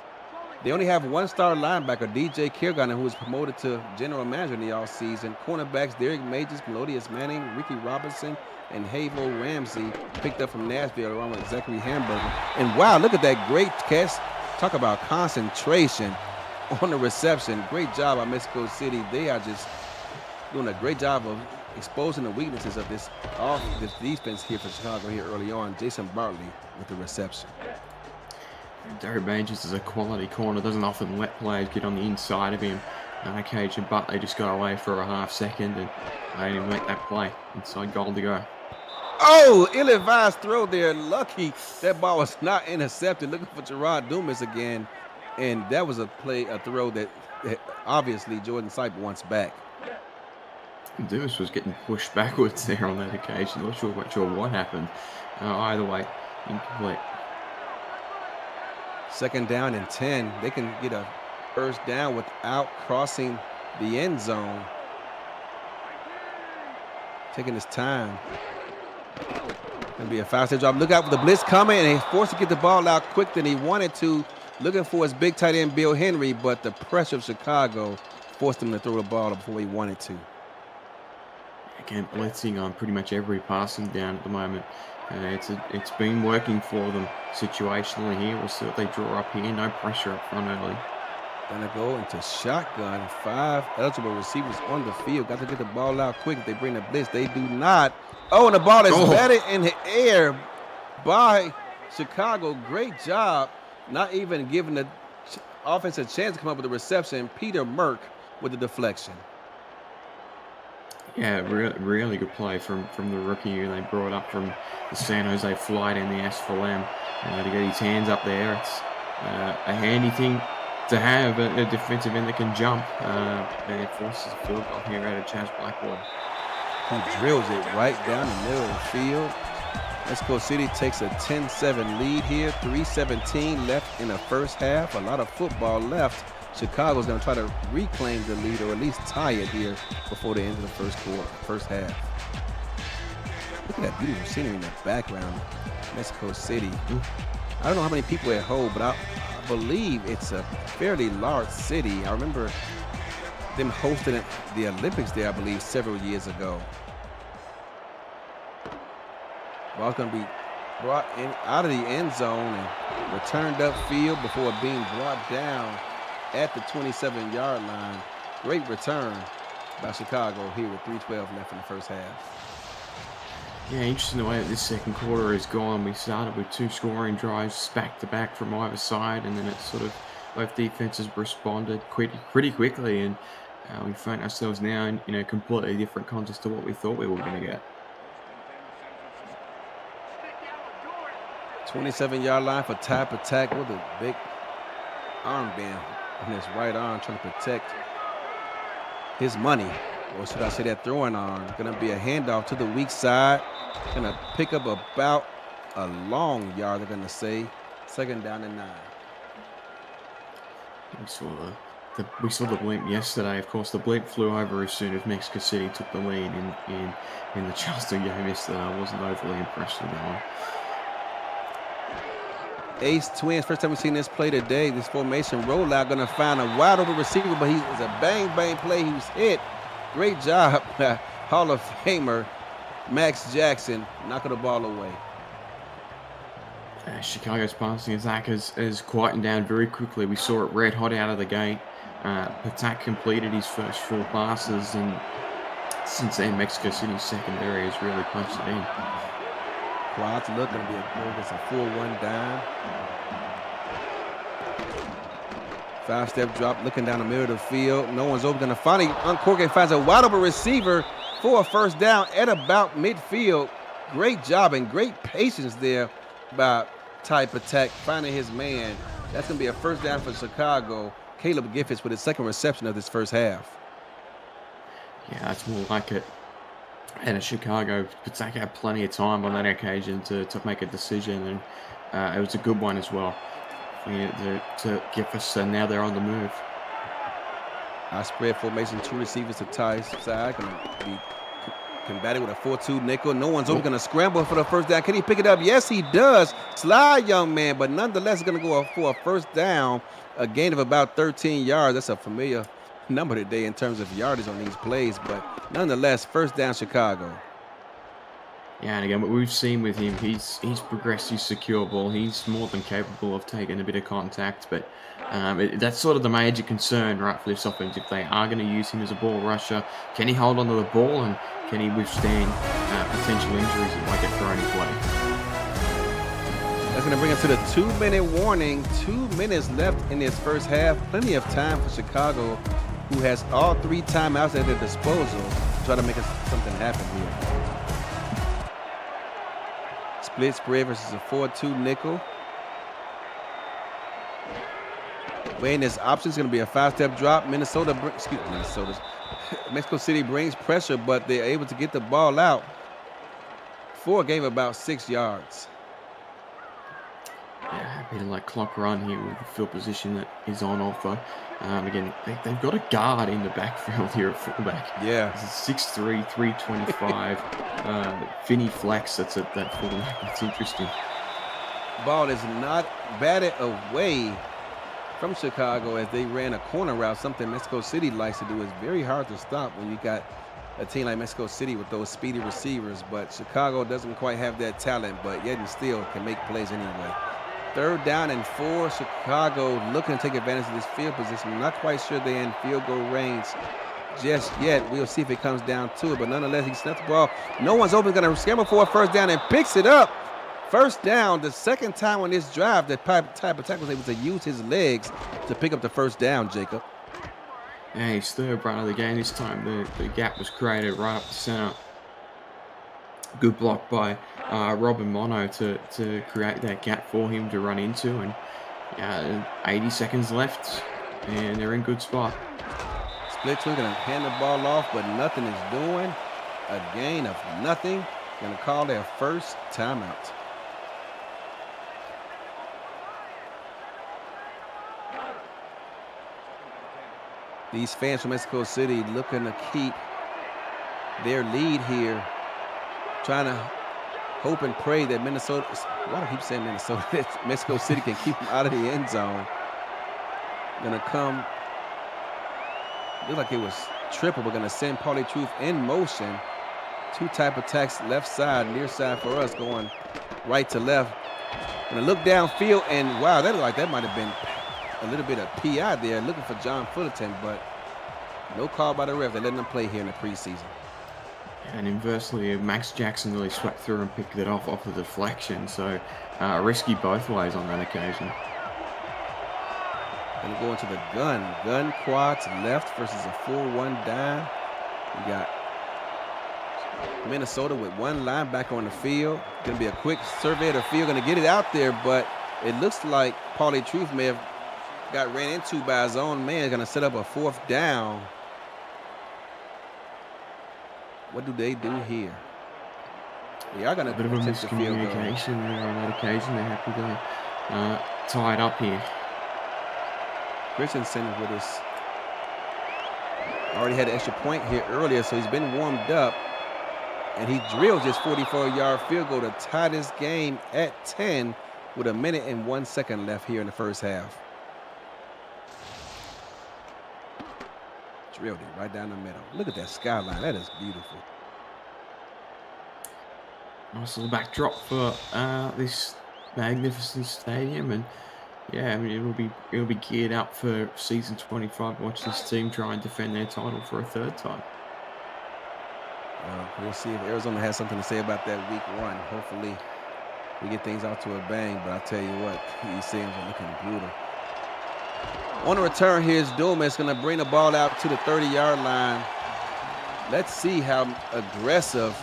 they only have 1 star linebacker, DJ Kirganen, who was promoted to general manager in the offseason. Cornerbacks, Derek Majors, Melodious Manning, Ricky Robinson, and Havo Ramsey, picked up from Nashville along with Zachary Hamburger. And wow, look at that great catch. Talk about concentration on the reception. Great job by Mexico City. They are just doing a great job of exposing the weaknesses of this defense here for Chicago here early on. Jason Bartley with the reception.
Derek Majors is a quality corner, doesn't often let players get on the inside of him on occasion, but they just got away for a half second and they didn't make that play. Inside goal to go.
Oh, ill-advised throw there. Lucky that ball was not intercepted. Looking for Gerard Dumas again. And that was a throw that obviously Jordan Sipe wants back.
Dumas was getting pushed backwards there on that occasion. Not sure what happened. Either way, incomplete.
2nd down and 10. They can get a 1st down without crossing the end zone. Taking his time. Gonna be a 5-step drop. Look out for the blitz coming, and he's forced to get the ball out quick than he wanted to. Looking for his big tight end, Bill Henry, but the pressure of Chicago forced him to throw the ball before he wanted to.
again, blitzing on pretty much every passing down at the moment. It's been working for them situationally here. We'll see what they draw up here. No pressure up front early.
Gonna go into shotgun. 5 eligible receivers on the field. Got to get the ball out quick. If they bring the blitz, they do not. Oh, and the ball is batted in the air by Chicago. Great job. Not even giving the offense a chance to come up with the reception. Peter Merck with the deflection.
Yeah, really good play from the rookie who they brought up from the San Jose Flight in the SFL to get his hands up there. It's a handy thing to have, a defensive end that can jump, and it forces a field goal here out of Chaz Blackwood.
He drills it right down the middle of the field. Mexico City takes a 10-7 lead here. 3:17 left in the first half. A lot of football left. Chicago's going to try to reclaim the lead or at least tie it here before the end of the first half. Look at that beautiful scenery in the background. Mexico City. I don't know how many people at home, but I believe it's a fairly large city. I remember them hosting the Olympics there, I believe, several years ago. Ball's going to be brought in out of the end zone and returned upfield before being brought down at the 27-yard line. Great return by Chicago here with 3:12 left in the first half.
Yeah, interesting the way that this second quarter has gone. We started with 2 scoring drives back-to-back from either side, and then it's sort of both defenses responded pretty quickly, and we find ourselves now in a completely different context to what we thought we were going to get.
27-yard line for Ty Patak with a big armband on his right arm, trying to protect his money, or should I say that throwing arm. Going to be a handoff to the weak side. Going to pick up about a long yard, they're going to say. 2nd down and 9.
We saw the blimp yesterday. Of course, the blimp flew over as soon as Mexico City took the lead in the Charleston game yesterday. I wasn't overly impressed with that one.
Ace Twins, first time we've seen this play today. This formation rollout, going to find a wide open receiver, but it's a bang play. He was hit. Great job, Hall of Famer Max Jackson knocking the ball away.
Chicago's passing attack has quietened down very quickly. We saw it red hot out of the gate. Patak completed his first 4 passes, and since then, Mexico City's secondary has really punched it in.
Quads look, going to be it's a 4-1 down. 5-step drop, looking down the middle of the field. No one's open. Going to finally uncork and finds a wide open receiver for a first down at about midfield. Great job and great patience there by Ty Patak finding his man. That's going to be a first down for Chicago. Caleb Giffords with his 2nd reception of this first half.
Yeah, that's more like it. And Chicago, Patak had plenty of time on that occasion to make a decision, and it was a good one as well to Giffords, and now they're on the move.
High spread formation, 2 receivers to Ty's side. Going to be combated with a 4-2 nickel. No one's over. Going to scramble for the first down. Can he pick it up? Yes, he does. Slide, young man, but nonetheless going to go for a first down, a gain of about 13 yards. That's a familiar number today in terms of yardage on these plays, but nonetheless, first down Chicago.
Yeah, and again, what we've seen with him, he's progressed, he's secure ball, he's more than capable of taking a bit of contact, but that's sort of the major concern, right, for this offense. If they are going to use him as a ball rusher, can he hold on to the ball, and can he withstand potential injuries that might get thrown his way?
That's going to bring us to the 2-minute warning. 2 minutes left in this first half. Plenty of time for Chicago, who has all 3 timeouts at their disposal to try to make something happen here. Split spread versus a 4-2 nickel. Weighing his options, going to be a 5-step drop. Mexico City brings pressure, but they're able to get the ball out for a gain of about 6 yards.
Yeah, happy to clock run here with the field position that is on offer. Again, they've got a guard in the backfield here at fullback.
Yeah.
This is 6'3", 325. Finney Flex, that's at that fullback. It's interesting.
Ball is not batted away from Chicago as they ran a corner route, something Mexico City likes to do. It's very hard to stop when you got a team like Mexico City with those speedy receivers, but Chicago doesn't quite have that talent, but yet and still can make plays anyway. 3rd down and 4. Chicago looking to take advantage of this field position. I'm not quite sure they're in field goal range just yet. We'll see if it comes down to it, but nonetheless, he snapped the ball. No one's open, going to scramble for a 1st down and picks it up. 1st down, the 2nd time on this drive that type of tackle was able to use his legs to pick up the 1st down, Jacob.
Yeah, his 3rd run of the game this time. The gap was created right up the center. Good block by Robin Mono to create that gap for him to run into. And 80 seconds left, and they're in good spot.
Split twin going to hand the ball off, but nothing is doing. A gain of nothing. Going to call their 1st timeout. These fans from Mexico City looking to keep their lead here, trying to hope and pray that Minnesota, why do I keep saying Minnesota? Mexico City can keep them out of the end zone. Gonna come, look like it was triple. We're gonna send Paulie Truth in motion. 2 type attacks, left side, near side for us, going right to left. Gonna look downfield, and wow, that looked like that might have been a little bit of PI there, looking for John Fullerton, but no call by the ref. They're letting them play here in the preseason.
And inversely, Max Jackson really swept through and picked it off the deflection. So risky both ways on that occasion.
Gonna go into the gun quads left versus a 4-1 dime. We got Minnesota with 1 linebacker on the field. Gonna be a quick survey of the field. Gonna get it out there, but it looks like Paulie Truth may have got ran into by his own man. Gonna set up a 4th down. What do they do here? They are gonna
a bit of a miscommunication there on that occasion. They have to go tied up here.
Christensen with us already had an extra point here earlier, so he's been warmed up, and he drilled his 44-yard field goal to tie this game at 10 with 1 minute and 1 second left here in the 1st half. Drilled it right down the middle. Look at that skyline. That is beautiful.
Nice little backdrop for this magnificent stadium, and yeah, I mean it'll be geared up for season 25. Watch this team try and defend their title for a 3rd time.
We'll see if Arizona has something to say about that week 1. Hopefully we get things out to a bang, but I tell you what, these teams are looking brutal. On the return, here's Dumas going to bring the ball out to the 30-yard line. Let's see how aggressive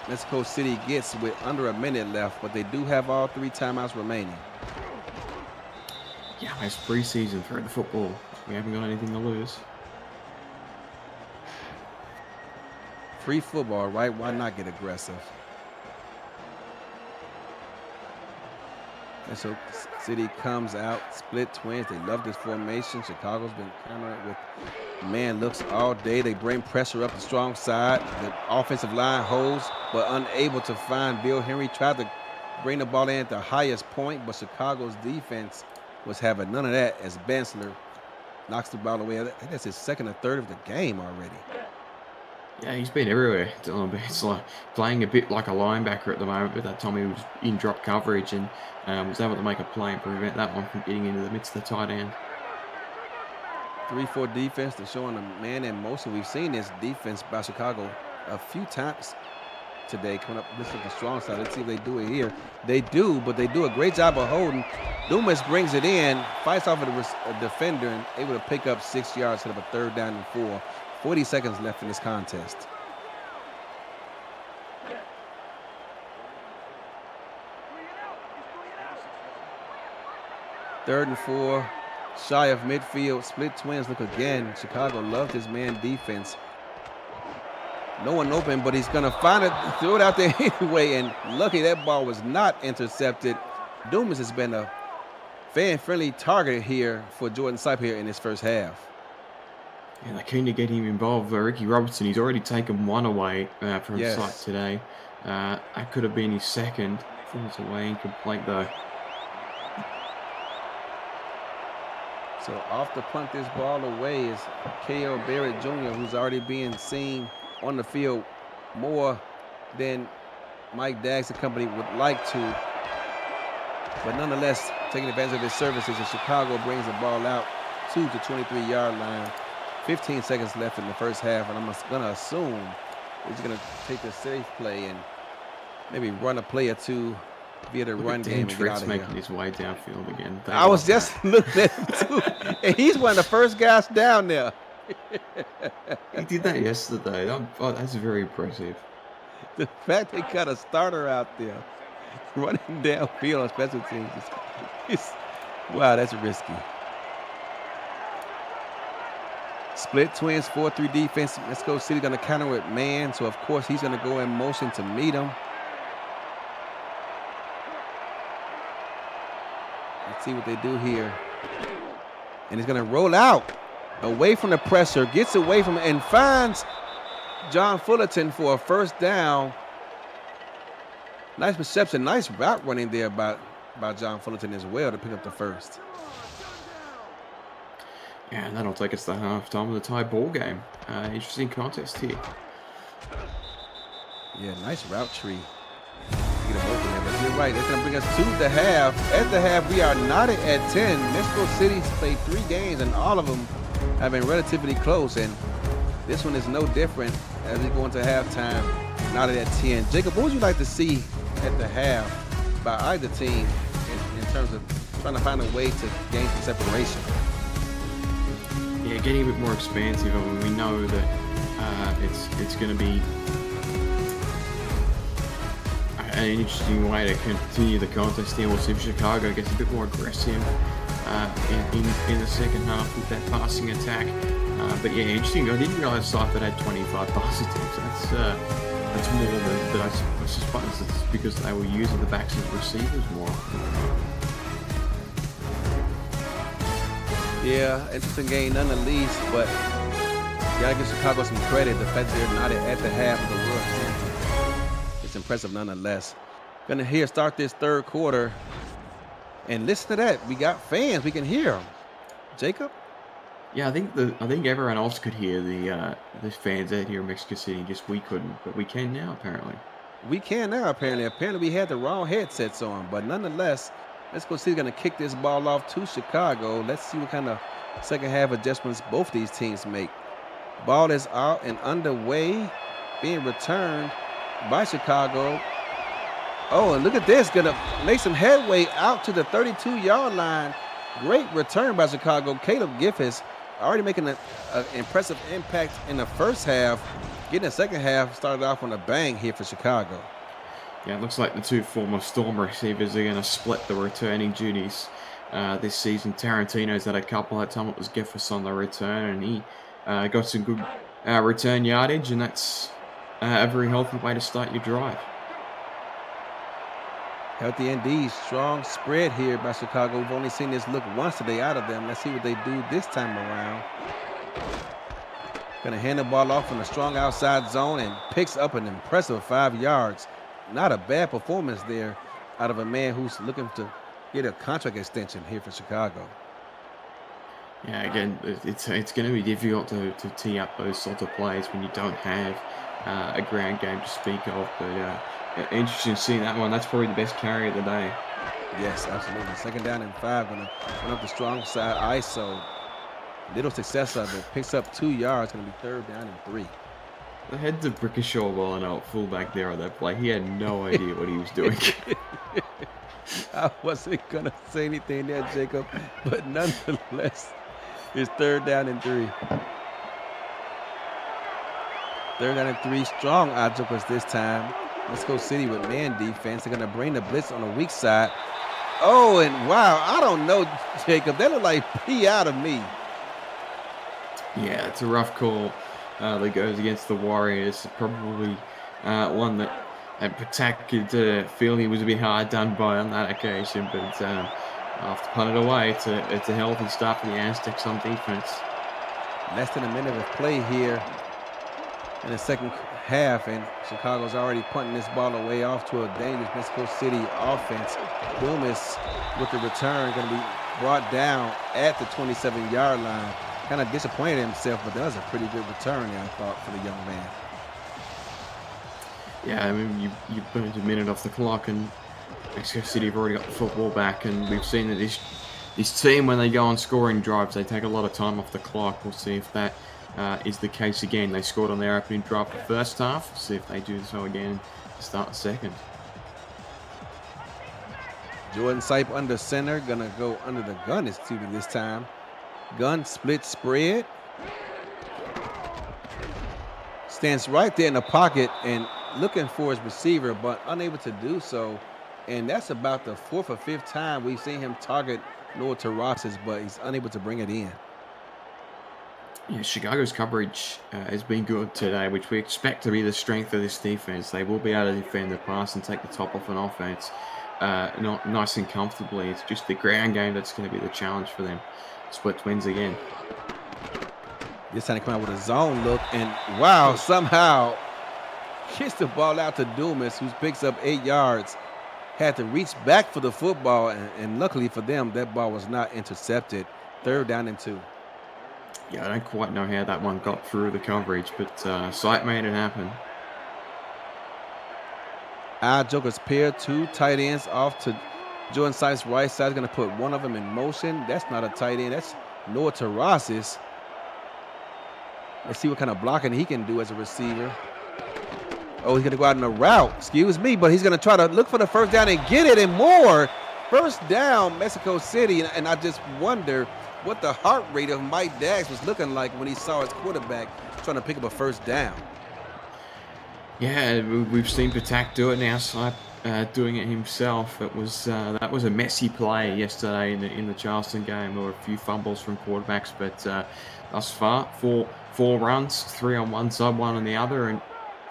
Mexico City gets with under 1 minute left, but they do have all 3 timeouts remaining.
Yeah, it's preseason for the football. We haven't got anything to lose.
Free football, right? Why not get aggressive? And so City comes out, split twins. They love this formation. Chicago's been countering it with man looks all day. They bring pressure up the strong side. The offensive line holds, but unable to find Bill Henry. Tried to bring the ball in at the highest point, but Chicago's defense was having none of that as Bensler knocks the ball away. I think that's his 2nd or 3rd of the game already.
Yeah, he's been everywhere. It's like playing a bit like a linebacker at the moment, but that time he was in drop coverage and was able to make a play and prevent that one from getting into the midst of the tight end.
3-4 defense. They're showing a man in motion. We've seen this defense by Chicago a few times today coming up. This is the strong side. Let's see if they do it here. They do, but they do a great job of holding. Dumas brings it in, fights off of a defender, and able to pick up 6 yards, set up a 3rd down and 4. 40 seconds left in this contest. Third and 4, shy of midfield. Split twins look again. Chicago loved his man defense. No one open, but he's going to find it, throw it out there anyway, and lucky that ball was not intercepted. Dumas has been a fan-friendly target here for Jordan Sipe here in his 1st half.
Yeah, they're keen to get him involved. Ricky Robertson, he's already taken 1 away from sight today. That could have been his 2nd. Falls away incomplete though.
So off to punt this ball away is K.O. Barrett Jr., who's already being seen on the field more than Mike Daggs and company would like to. But nonetheless, taking advantage of his services, and Chicago brings the ball out to the 23-yard line. 15 seconds left in the first half, and I'm going to assume he's going to take the safe play and maybe run a play or two via the run game and get out of here.
Making his way downfield again.
I was just looking at him too, and he's one of the first guys down there.
He did that yesterday. Oh, that's very impressive.
The fact they got a starter out there running downfield on special teams is wow, that's risky. Split twins, 4-3 defense. Mexico City going to counter with man, so of course he's going to go in motion to meet him. Let's see what they do here. And he's going to roll out away from the pressure, gets away from it, and finds John Fullerton for a first down. Nice reception, nice route running there by John Fullerton as well to pick up the first.
Yeah, and that'll take us to halftime of the tie ball game. Interesting contest here.
Yeah, nice route tree. Get them open there, but you're right. That's going to bring us to the half. At the half, we are knotted at 10. Mexico City's played 3 games, and all of them have been relatively close. And this one is no different as we go into halftime, knotted at 10. Jacob, what would you like to see at the half by either team in terms of trying to find a way to gain some separation?
Yeah, getting a bit more expansive. I mean, we know that it's going to be an interesting way to continue the contest here. We'll see if Chicago gets a bit more aggressive in the second half with that passing attack. But yeah, interesting. I didn't realize Seifert had 25 pass attempts. That's more than I suppose it's because they were using the backs as receivers more often.
Yeah, interesting game none the least, but you gotta give Chicago some credit. The fact they're not at the half of the World Championship, it's impressive nonetheless. Gonna start this third quarter, and listen to that. We got fans. We can hear them. Jacob?
Yeah, I think everyone else could hear the fans out here in Mexico City. Just we couldn't, but we can now apparently.
We can now apparently. Apparently we had the wrong headsets on, but nonetheless, Mexico City going to kick this ball off to Chicago. Let's see what kind of second half adjustments both these teams make. Ball is out and underway, being returned by Chicago. Oh, and look at this. Going to make some headway out to the 32-yard line. Great return by Chicago. Caleb Giffis already making an impressive impact in the first half. Getting the second half started off on a bang here for Chicago.
Yeah, it looks like the 2 former Storm receivers are going to split the returning duties this season. Tarantino's had a couple. That time it was Giffis on the return, and he got some good return yardage, and that's a very healthy way to start your drive.
Healthy indeed. Strong spread here by Chicago. We've only seen this look once today out of them. Let's see what they do this time around. Going to hand the ball off in a strong outside zone and picks up an impressive 5 yards. Not a bad performance there out of a man who's looking to get a contract extension here for Chicago.
Yeah, again, it's going to be difficult to tee up those sorts of plays when you don't have a ground game to speak of. But interesting seeing that one. That's probably the best carry of the day.
Yes, absolutely. Second down and 5. Going to run up the strong side ISO. Little success of it. Picks up 2 yards. Going to be third down and 3.
The heads of Brickashaw balling out fullback there on that play. He had no idea what he was doing.
I wasn't going to say anything there, Jacob, but nonetheless, it's third down and 3. Third down and 3. Strong objects this time. Mexico City with man defense. They're going to bring the blitz on the weak side. Oh, and wow, I don't know, Jacob. That looked like pee out of me.
Yeah, it's a rough call. That goes against the Warriors. Probably one that Patak could feel he was a bit hard done by on that occasion, but have to punt it away. It's a healthy start for the Aztecs on defense.
Less than a minute of play here in the second half, and Chicago's already punting this ball away off to a dangerous Mexico City offense. Loomis with the return going to be brought down at the 27-yard line. Kind of disappointed himself, but that was a pretty good return there, I thought, for the young man.
Yeah, I mean, you burned a minute off the clock, and Mexico City have already got the football back, and we've seen that this team, when they go on scoring drives, they take a lot of time off the clock. We'll see if that is the case again. They scored on their opening drive the first half. We'll see if they do so again to start the second.
Jordan Sipe under center, gonna go under the gun, excuse me, this time. Gun split spread. Stands right there in the pocket and looking for his receiver, but unable to do so. And that's about the 4th or 5th time we've seen him target Noah Terrazas, but he's unable to bring it in.
Yeah, Chicago's coverage has been good today, which we expect to be the strength of this defense. They will be able to defend the pass and take the top off an offense not nice and comfortably. It's just the ground game that's going to be the challenge for them. Split twins again.
This time they come out with a zone look, and wow, somehow kicks the ball out to Dumas, who picks up 8 yards. Had to reach back for the football, and luckily for them, that ball was not intercepted. 3rd down and 2.
Yeah, I don't quite know how that one got through the coverage, but Sight made it happen.
Our Jokers pair 2 tight ends off to Jordan Sipe's right side. Going to put one of them in motion. That's not a tight end. That's Noah Terrazas. Let's see what kind of blocking he can do as a receiver. Oh, he's going to go out in a route. Excuse me, but he's going to try to look for the 1st down and get it and more. 1st down, Mexico City. And I just wonder what the heart rate of Mike Dax was looking like when he saw his quarterback trying to pick up a 1st down.
Yeah, we've seen Patak do it now. Sipe doing it himself. It was that was a messy play yesterday in the Charleston game. There were a few fumbles from quarterbacks, but thus far, four runs, 3 on one side, 1 on the other, and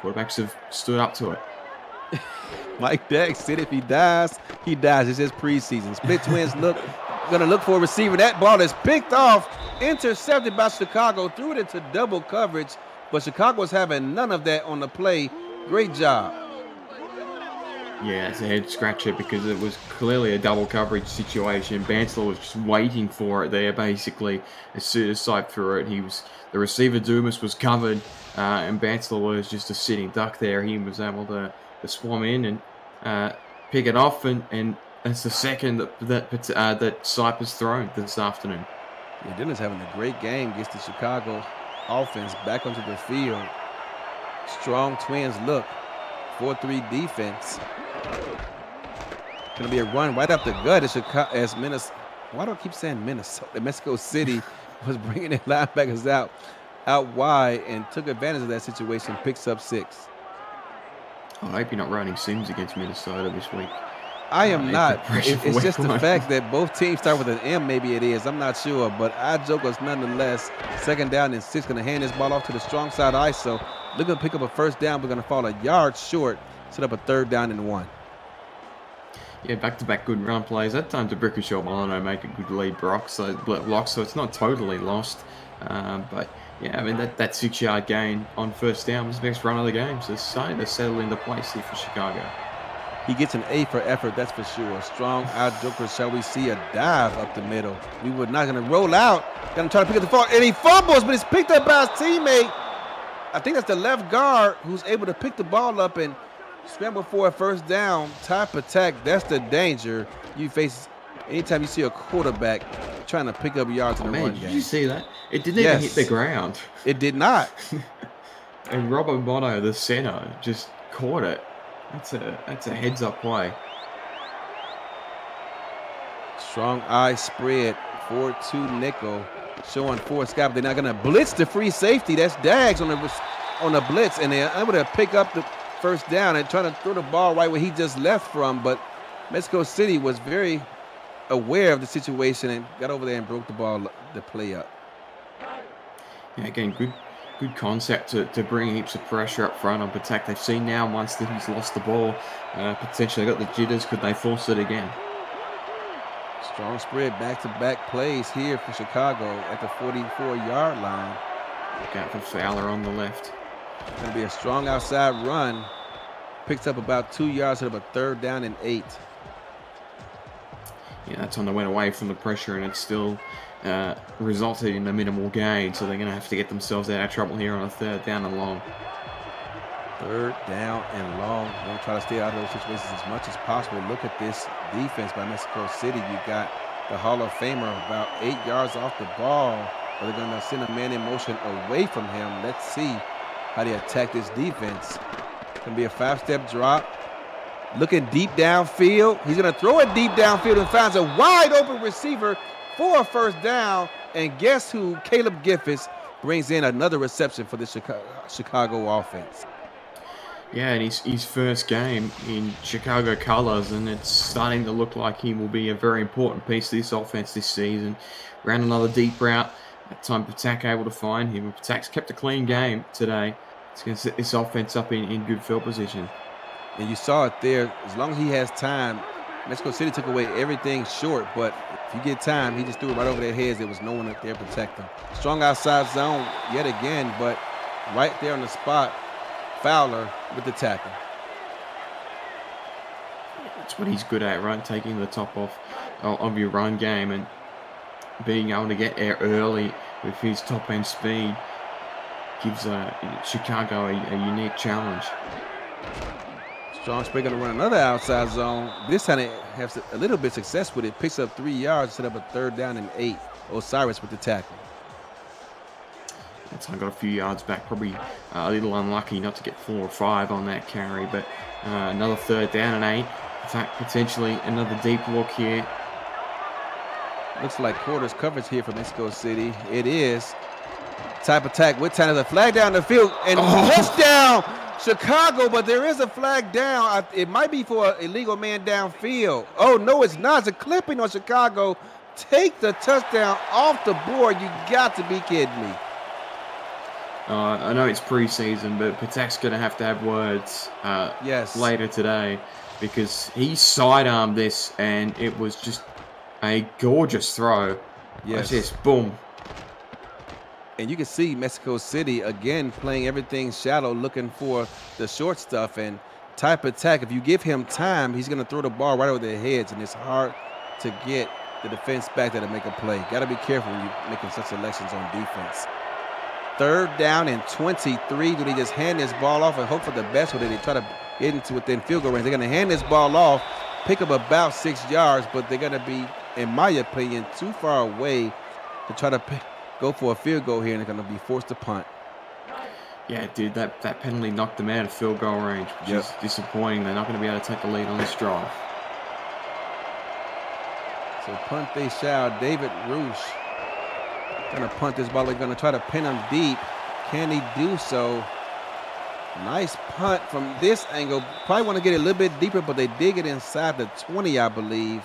quarterbacks have stood up to it.
Mike Dax said if he dies, he dies. It's his preseason. Split twins gonna look for a receiver. That ball is picked off, intercepted by Chicago, threw it into double coverage, but Chicago was having none of that on the play. Great job.
Yeah, it's a head scratcher because it was clearly a double coverage situation. Bansler was just waiting for it there, basically. As soon as Sipe threw it, the receiver Dumas was covered, and Bansler was just a sitting duck there. He was able to swam in and pick it off, and that's the second that Sipe has thrown this afternoon.
Yeah, Dennis having a great game against the Chicago offense back onto the field. Strong twins look. 4-3 defense. Going to be a run right up the gut as Minnesota. Why do I keep saying Minnesota? Mexico City was bringing their linebackers out wide and took advantage of that situation. Picks up 6.
I hope you're not running Sims against Minnesota this week.
I am not. It's just the fact that both teams start with an M. Maybe it is. I'm not sure. But our Jokers nonetheless. 2nd down and 6. Going to hand this ball off to the strong side ISO. Looking to pick up a 1st down. We're going to fall a yard short. Set up a 3rd down and 1.
Yeah, back-to-back good run plays. That time to Brickashaw Molino make a good lead block, so it's not totally lost. But yeah, I mean that 6-yard gain on 1st down was the next run of the game. So it's starting to settle into place here for Chicago.
He gets an A for effort, that's for sure. Strong out Jokers. Shall we see a dive up the middle? We were not going to roll out. Going to try to pick up the ball, and he fumbles, but it's picked up by his teammate. I think that's the left guard who's able to pick the ball up and scramble for a 1st down. Type attack, that's the danger you face anytime you see a quarterback trying to pick up yards in the run game.
Did you see that? It didn't even hit the ground.
It did not.
And Robert Mono, the center, just caught it. That's a heads-up play.
Strong eye spread, 4-2 nickel, showing 4 Scott. They're not going to blitz the free safety. That's Dags on the blitz, and they're able to pick up the 1st down and trying to throw the ball right where he just left from. But Mexico City was very aware of the situation and got over there and broke the play up.
Yeah, again, good concept to bring heaps of pressure up front on Patak. They've seen now once that he's lost the ball, potentially got the jitters. Could they force it again?
Strong spread, back-to-back plays here for Chicago at the 44-yard line.
Look out for Fowler on the left.
Going to be a strong outside run. Picks up about 2 yards, set up a 3rd down and 8.
Yeah, that time they went away from the pressure, and it's still resulted in a minimal gain. So they're going to have to get themselves out of trouble here on a 3rd down and long.
Third down and long. We're going to try to stay out of those situations as much as possible. Look at this defense by Mexico City. You got the Hall of Famer about 8 yards off the ball, but they're going to send a man in motion away from him. Let's see how they attack this defense. Going to be a 5-step drop. Looking deep downfield. He's going to throw it deep downfield and finds a wide open receiver for a first down. And guess who? Caleb Giffords brings in another reception for the Chicago offense.
Yeah, and his first game in Chicago colors, and it's starting to look like he will be a very important piece of this offense this season. Ran another deep route. That time Patak able to find him. Patak's kept a clean game today. It's going to set this offense up in good field position.
And you saw it there. As long as he has time, Mexico City took away everything short, but if you get time, he just threw it right over their heads. There was no one up there to protect them. Strong outside zone yet again, but right there on the spot, Fowler with the tackle.
That's what he's good at, right? Taking the top off of your run game and being able to get there early with his top end speed gives Chicago a unique challenge.
Strong Spray going to run another outside zone. This time it has a little bit of success with it. Picks up 3 yards, set up a 3rd down and 8. Osiris with the tackle.
That's I got a few yards back, probably a little unlucky not to get 4 or 5 on that carry, but another 3rd down and 8. In fact, potentially another deep look here.
Looks like quarters coverage here for Mexico City. It is. Type attack with time. There's a flag down the field and touchdown Chicago, but there is a flag down. It might be for an illegal man downfield. Oh, no, it's not. It's a clipping on Chicago. Take the touchdown off the board. You got to be kidding me.
I know it's preseason, but Patak's going to have words later today because he sidearmed this, and it was just a gorgeous throw.
Yes.
Just boom.
And you can see Mexico City, again, playing everything shallow, looking for the short stuff. And type attack, if you give him time, he's going to throw the ball right over their heads, and it's hard to get the defense back there to make a play. Got to be careful when you're making such selections on defense. 3rd down and 23. Do they just hand this ball off and hope for the best, or do they try to get into within field goal range? They're going to hand this ball off, pick up about 6 yards, but they're going to be, in my opinion, too far away to try to go for a field goal here, and they're going to be forced to punt.
Yeah, dude, that penalty knocked them out of field goal range, which is disappointing. They're not going to be able to take the lead on this drive.
So punt they shall. David Roosh going to punt this ball. They're going to try to pin him deep. Can he do so? Nice punt from this angle. Probably want to get it a little bit deeper, but they dig it inside the 20, I believe.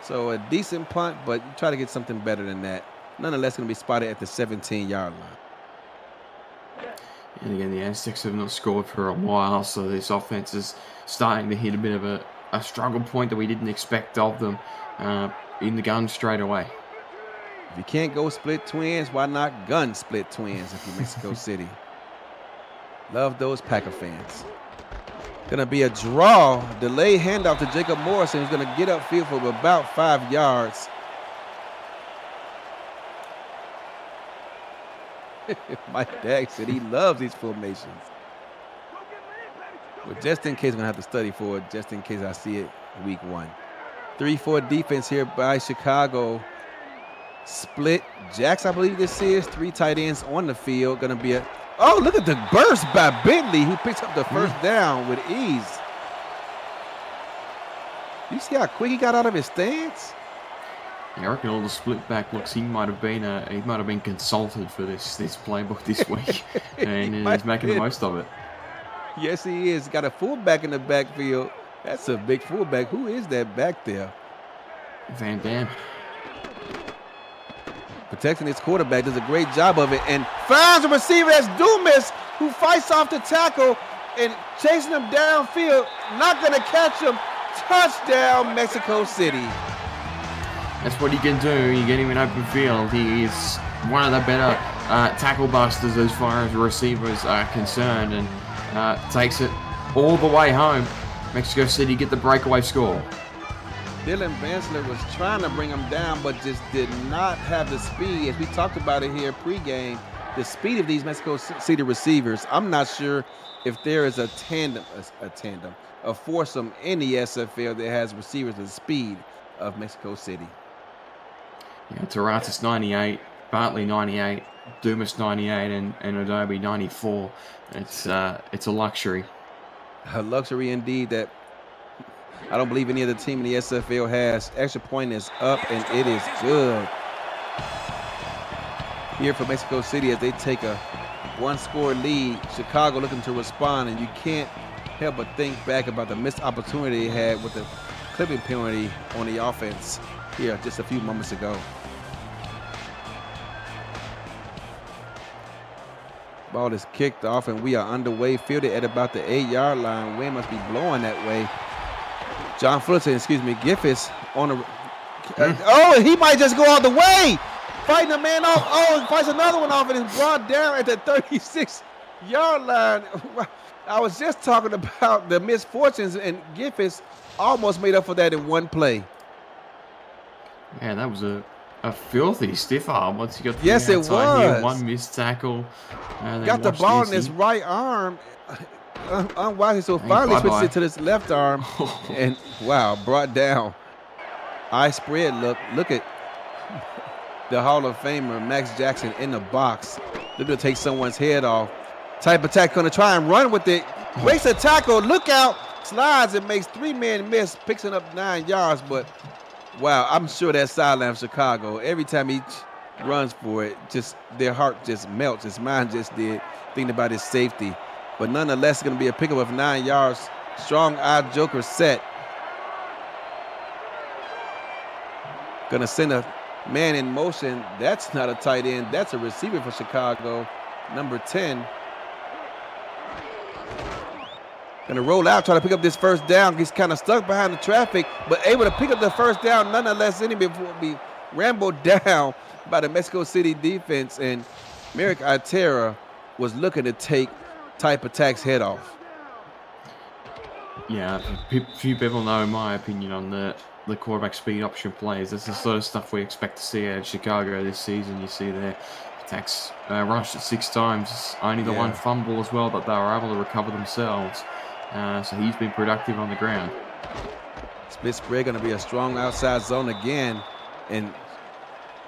So a decent punt, but you try to get something better than that. Nonetheless, going to be spotted at the 17-yard line.
And again, the Aztecs have not scored for a while, so this offense is starting to hit a bit of a struggle point that we didn't expect of them in the gun straight away.
If you can't go split twins, why not gun split twins if you're Mexico City? Love those Packer fans. Going to be a draw, delay handoff to Jacob Morrison, who's going to get upfield for about 5 yards. Mike Dagg said he loves these formations. But just in case, I'm going to have to study for it, just in case I see it week 1. 3-4 defense here by Chicago. Split jacks, I believe this is. 3 tight ends on the field. Going to be a... Oh, look at the burst by Bentley, who picks up the first down with ease. You see how quick he got out of his stance?
I reckon all the split back looks, he might have been consulted for this playbook this week, and he's making the most of it.
Yes, he is. Got a fullback in the backfield. That's a big fullback. Who is that back there?
Van Dam.
Protecting his quarterback, does a great job of it, and finds a receiver. That's Dumas, who fights off the tackle and chasing him downfield. Not going to catch him. Touchdown, Mexico City.
That's what he can do. You get him in open field. He is one of the better tackle busters as far as receivers are concerned, and takes it all the way home. Mexico City get the breakaway score.
Dylan Bansler was trying to bring him down, but just did not have the speed. As we talked about it here pregame, the speed of these Mexico City receivers, I'm not sure if there is a foursome in the SFL that has receivers the speed of Mexico City.
Yeah, Terratis 98, Bartley 98, Dumas 98, and Adobe 94. It's a luxury.
A luxury indeed that I don't believe any other team in the SFL has. Extra point is up, and it is good. Here for Mexico City as they take a one-score lead. Chicago looking to respond, and you can't help but think back about the missed opportunity they had with the clipping penalty on the offense here just a few moments ago. Ball is kicked off, and we are underway, fielded at about the 8-yard line. Wind must be blowing that way. John Fullerton, Giffis on the... oh, he might just go all the way! Fighting a man off. Oh, fights another one off, and is brought down at the 36-yard line. I was just talking about the misfortunes, and Giffis almost made up for that in one play.
Man, that was a filthy stiff arm once he got to
the outside. It was.
Here, one missed tackle.
Got the ball in his right arm. Unwisely, so finally switched it to this left arm. And wow, brought down. Eye spread look at the Hall of Famer Max Jackson in the box. Looking to take someone's head off. Type attack, gonna try and run with it. Breaks a tackle, look out, slides and makes 3-man miss, picks it up 9 yards, but wow, I'm sure that sideline of Chicago, every time he runs for it, just their heart just melts. His mind just did, thinking about his safety. But nonetheless, it's going to be a pickup of 9 yards. Strong eye joker set. Going to send a man in motion. That's not a tight end. That's a receiver for Chicago, number 10. Going to roll out, try to pick up this first down. He's kind of stuck behind the traffic, but able to pick up the first down. Nonetheless, enemy will be rambled down by the Mexico City defense, and Merrick Itera was looking to take Type Attack's head off.
Yeah, few people know my opinion on the quarterback speed option plays. That's the sort of stuff we expect to see out of Chicago this season. You see their attacks rushed it 6 times, only the one fumble as well that they were able to recover themselves. So he's been productive on the ground.
Split spread going to be a strong outside zone again, and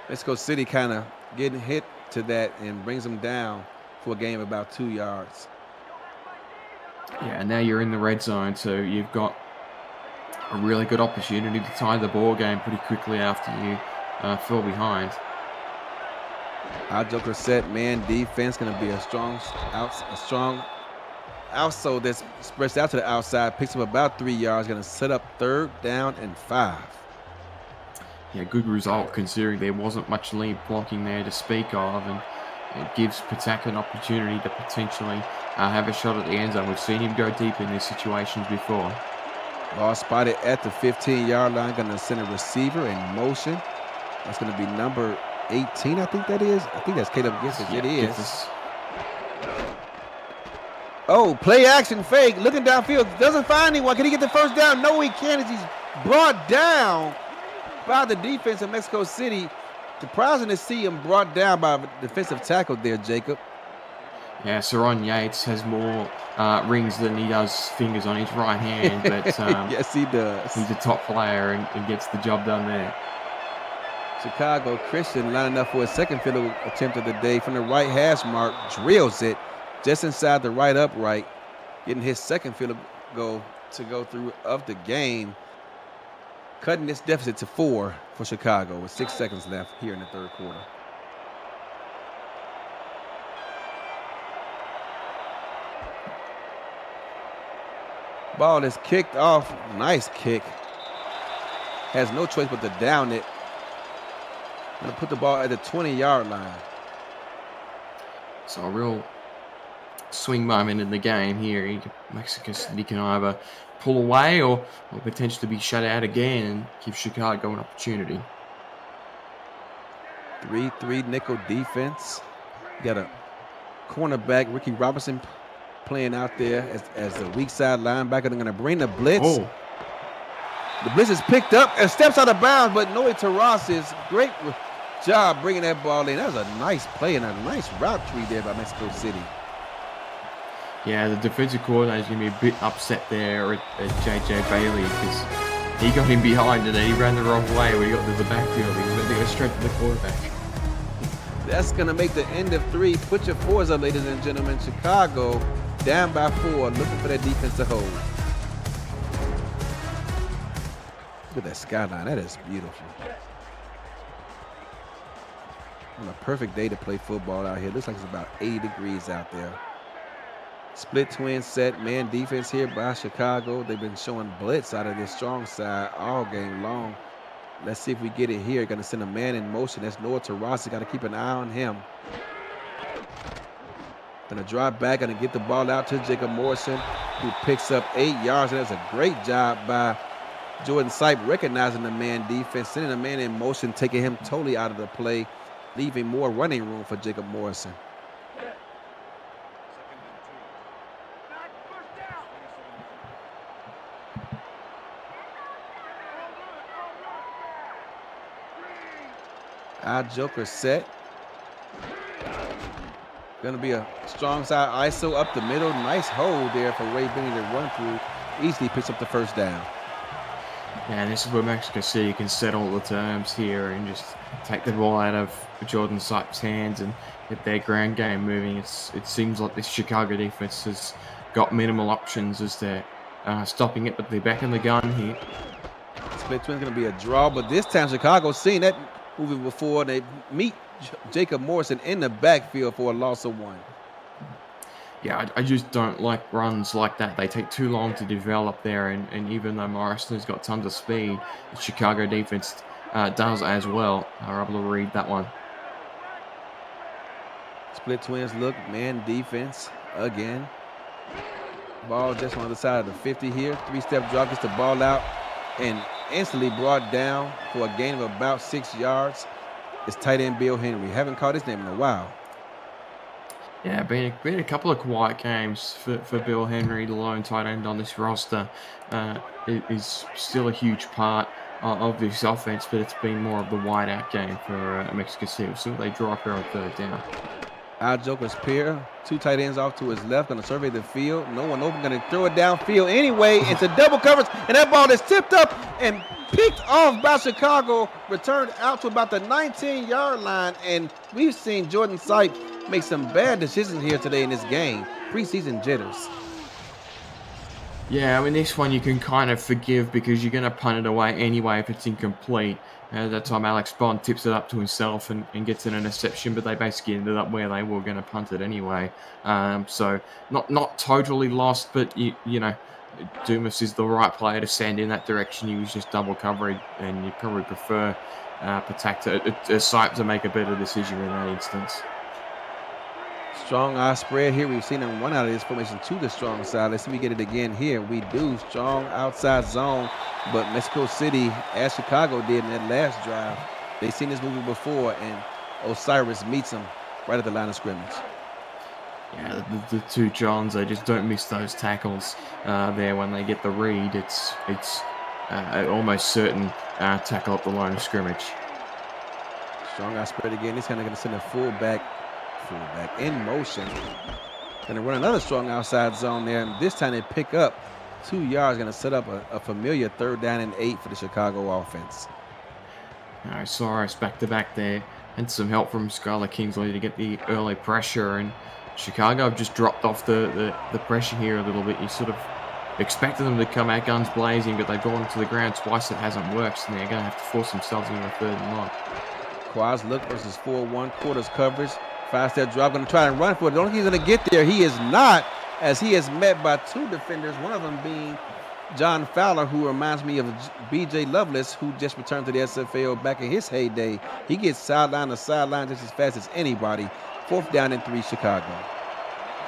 Mexico City kind of getting hit to that and brings them down for a gain of about 2 yards.
Yeah, and now you're in the red zone, so you've got a really good opportunity to tie the ball game pretty quickly after you fall behind.
Our joker set man defense going to be a strong outsole that's spreads out to the outside, picks up about 3 yards, going to set up 3rd down and 5.
Yeah, good result considering there wasn't much lead blocking there to speak of, and it gives Patak an opportunity to potentially have a shot at the end zone. We've seen him go deep in these situations before.
Ball spotted at the 15-yard line, going to send a receiver in motion. That's going to be number 18, I think that is. I think that's Caleb Giffis. It is. Oh, play action fake, looking downfield, doesn't find anyone. Can he get the first down? No, he can't, as he's brought down by the defense of Mexico City. Surprising to see him brought down by a defensive tackle there, Jacob.
Yeah, Saron Yates has more rings than he does fingers on his right hand, but
yes, he does.
He's a top player and gets the job done there.
Chicago Christian lining up for a second field attempt of the day from the right hash mark, drills it just inside the right upright, getting his second field goal to go through of the game, cutting this deficit to 4 for Chicago with 6 seconds left here in the 3rd quarter. Ball is kicked off. Nice kick. Has no choice but to down it. Gonna put the ball at the 20-yard line.
So a real swing moment in the game here. Mexico City can either pull away or potentially be shut out again and give Chicago an opportunity.
3-3 nickel defense. You got a cornerback, Ricky Robinson, playing out there as the weak side linebacker. They're going to bring the blitz.
Oh.
The blitz is picked up and steps out of bounds, but Noe Terraces, great job bringing that ball in. That was a nice play and a nice route tree there by Mexico City.
Yeah, the defensive coordinator is going to be a bit upset there at J.J. Bailey because he got him behind and then he ran the wrong way when he got to the backfield. He was going to go straight to the quarterback.
That's going to make the end of 3. Put your 4s up, ladies and gentlemen. Chicago down by 4, looking for that defense to hold. Look at that skyline. That is beautiful. On a perfect day to play football out here. Looks like it's about 80 degrees out there. Split twin set, man defense here by Chicago. They've been showing blitz out of this strong side all game long. Let's see if we get it here. Going to send a man in motion. That's Noah Taurasi. Got to keep an eye on him. Going to drop back. Going to get the ball out to Jacob Morrison, who picks up 8 yards. And that's a great job by Jordan Sipe recognizing the man defense, sending a man in motion, taking him totally out of the play, leaving more running room for Jacob Morrison. Our joker set. Going to be a strong side ISO up the middle. Nice hold there for Ray Benny to run through. Easily picks up the first down.
Yeah, this is where Mexico City can settle the terms here and just take the ball out of Jordan Sipe's hands and get their ground game moving. It seems like this Chicago defense has got minimal options as they're stopping it, but they're back in the gun here.
Split twin's going to be a draw, but this time Chicago's seen that movie before. They meet Jacob Morrison in the backfield for a loss of 1.
Yeah, I just don't like runs like that. They take too long to develop there, and even though Morrison has got tons of speed, the Chicago defense does as well. Are able to read that one.
Split twins look, man defense again. Ball just on the side of the 50 here. 3-step drop, gets the ball out and instantly brought down for a gain of about 6 yards. It's tight end Bill Henry. Haven't caught his name in a while.
Yeah, been a couple of quiet games for Bill Henry, the lone tight end on this roster. Is still a huge part of this offense, but it's been more of the wide-out game for Mexico City. So they draw up here on 3rd down.
Our joker's pair, 2 tight ends off to his left, going to survey the field. No one open, going to throw it downfield anyway. It's a double coverage, and that ball is tipped up and picked off by Chicago, returned out to about the 19-yard line, and we've seen Jordan Sipe make some bad decisions here today in this game. Preseason jitters.
Yeah, I mean, this one you can kind of forgive because you're going to punt it away anyway if it's incomplete. At that time, Alex Bond tips it up to himself and gets an interception, but they basically ended up where they were going to punt it anyway. So not totally lost, but, you know, Dumas is the right player to send in that direction. He was just double covering, and you probably prefer Patak to Sipe to make a better decision in that instance.
Strong eye spread here. We've seen him run out of this formation to the strong side. Let's see if we get it again here. We do. Strong outside zone. But Mexico City, as Chicago did in that last drive, they've seen this movie before, and Osiris meets them right at the line of scrimmage.
Yeah, the 2 Johns, they just don't miss those tackles there when they get the read. It's almost certain tackle up the line of scrimmage.
Strong eye spread again. He's kind of going to send a fullback in motion. Going to run another strong outside zone there, and this time they pick up 2 yards. Going to set up a familiar 3rd down and 8 for the Chicago offense.
All right, Cyrus back-to-back there. Had some help from Skylar Kingsley to get the early pressure, and Chicago have just dropped off the pressure here a little bit. You sort of expected them to come out guns blazing, but they've gone to the ground twice. It hasn't worked, and they're going to have to force themselves into a 3rd and long.
Quads look versus 4-1 quarters coverage. 5-step drop, going to try and run for it. The only thing he's going to get there, he is not, as he is met by 2 defenders, one of them being John Fowler, who reminds me of B.J. Lovelace, who just returned to the SFL back in his heyday. He gets sideline to sideline just as fast as anybody. 4th down and 3, Chicago.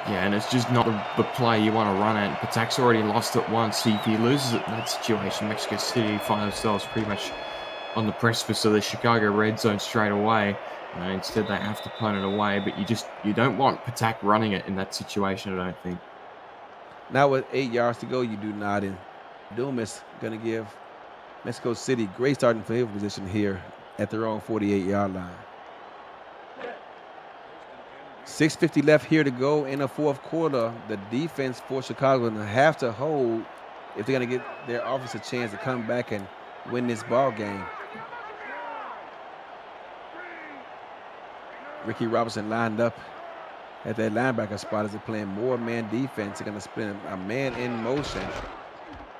Yeah, and it's just not the play you want to run at. Patak's already lost it once. If he loses it in that situation, Mexico City find themselves pretty much on the precipice of the Chicago red zone straight away. Instead, they have to punt it away, but you don't want Patak running it in that situation, I don't think.
Now with 8 yards to go, you do not. And Dumas going to give Mexico City great starting field position here at their own 48-yard line. 6:50 left here to go in the fourth quarter. The defense for Chicago will have to hold if they're going to get their offense a chance to come back and win this ball game. Ricky Robinson lined up at that linebacker spot as they're playing more man defense. They're going to spin a man in motion.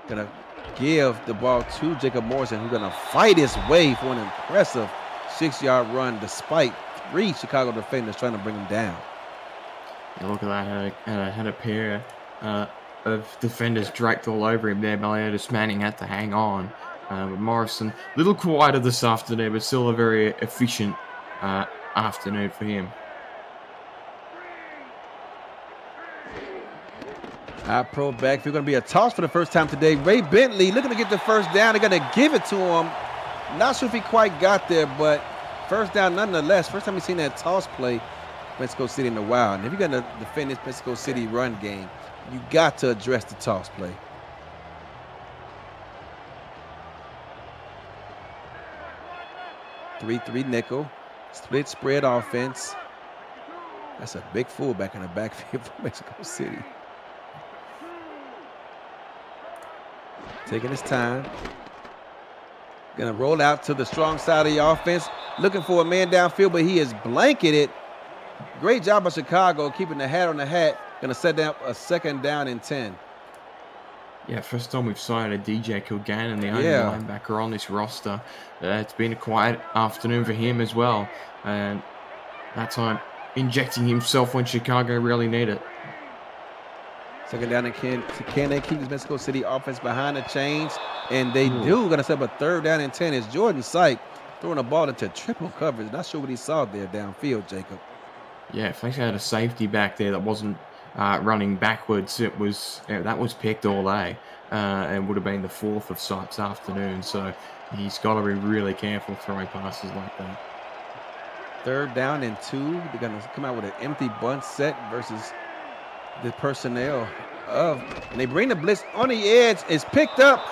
Going to give the ball to Jacob Morrison, who's going to fight his way for an impressive 6-yard run despite 3 Chicago defenders trying to bring him down.
Yeah, look at that. Had a pair of defenders draped all over him there. Meliodas Manning had to hang on. But Morrison, a little quieter this afternoon, but still a very efficient afternoon for him.
Our pro backfield going to be a toss for the first time today. Ray Bentley looking to get the first down. They're going to give it to him. Not sure if he quite got there, but first down nonetheless. First time we've seen that toss play Mexico City in a while. And if you're going to defend this Mexico City run game, you got to address the toss play. Three nickel, split spread offense. That's a big fullback in the backfield for Mexico City. Taking his time. Gonna roll out to the strong side of the offense. Looking for a man downfield, but he is blanketed. Great job by Chicago keeping the hat on the hat. Gonna set down a second down and 10.
Yeah, first time we've signed a DJ Kilgannon, the only linebacker on this roster. It's been a quiet afternoon for him as well. And that time injecting himself when Chicago really need it.
Second down and can they keep this Mexico City offense behind the chains? And they do. Gonna set up a third down and 10. It's Jordan Syke throwing the ball into triple coverage. Not sure what he saw there downfield, Jacob.
Yeah, if they had a safety back there that wasn't running backwards, that was picked all day, and would have been the 4th of Syke's afternoon. So he's got to be really careful throwing passes like that.
Third down and 2. They're gonna come out with an empty bunt set versus the personnel and they bring the blitz on the edge. It's picked up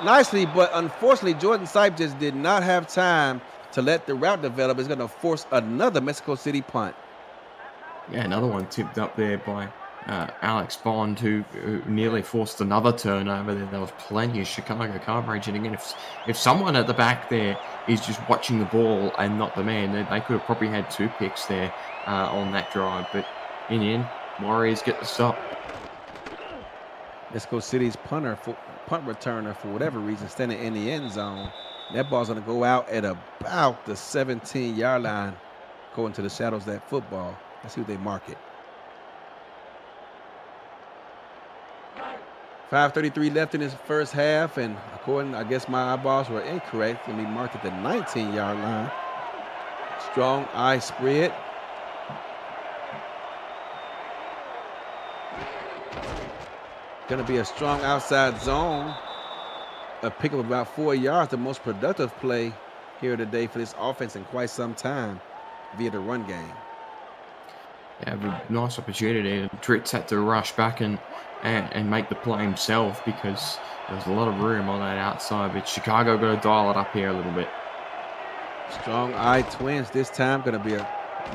nicely, but unfortunately Jordan Syke just did not have time to let the route develop. It's going to force another Mexico City punt.
Yeah, another one tipped up there by Alex Bond, who nearly forced another turnover there. There was plenty of Chicago coverage, and again, if someone at the back there is just watching the ball and not the man, they could have probably had 2 picks there on that drive, but in the end, Warriors get the stop.
Mexico City's punt returner, for whatever reason, standing in the end zone. That ball's going to go out at about the 17-yard line, going to the shadows of that football. Let's see what they mark it. 5:33 left in this first half, and according, I guess my eyeballs were incorrect, and we marked at the 19-yard line. Strong eye spread. Going to be a strong outside zone. A pickup of about 4 yards, the most productive play here today for this offense in quite some time via the run game.
Yeah, a nice opportunity. Dritz had to rush back and make the play himself because there was a lot of room on that outside, but Chicago got to dial it up here a little bit.
Strong eye twins this time. Going to be a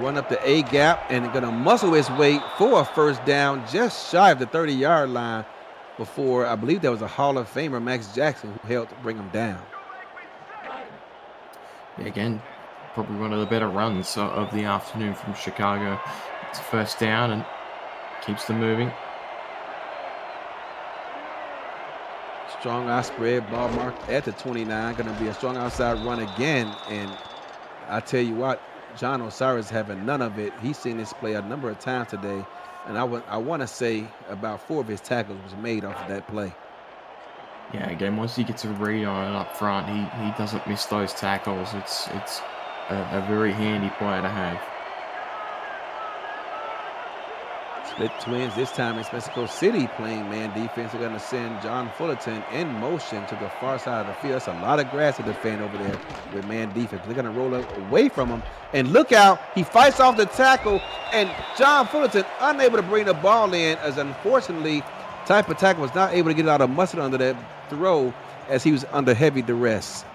run up the A gap and going to muscle his way for a first down just shy of the 30-yard line before, I believe there was a Hall of Famer, Max Jackson, who helped bring him down.
Yeah, again, probably one of the better runs of the afternoon from Chicago. It's a first down and keeps them moving.
Strong eye spread, ball marked at the 29. Going to be a strong outside run again. And I tell you what, John Osiris having none of it. He's seen this play a number of times today. And I want to say about 4 of his tackles was made off of that play.
Yeah, again, once he gets a read on it up front, he doesn't miss those tackles. It's a very handy player to have.
Split twins. This time it's Mexico City playing man defense. They're going to send John Fullerton in motion to the far side of the field. That's a lot of grass to defend over there with man defense. They're going to roll away from him. And look out. He fights off the tackle. And John Fullerton unable to bring the ball in, as unfortunately type of tackle was not able to get out of mustard under that throw as he was under heavy duress.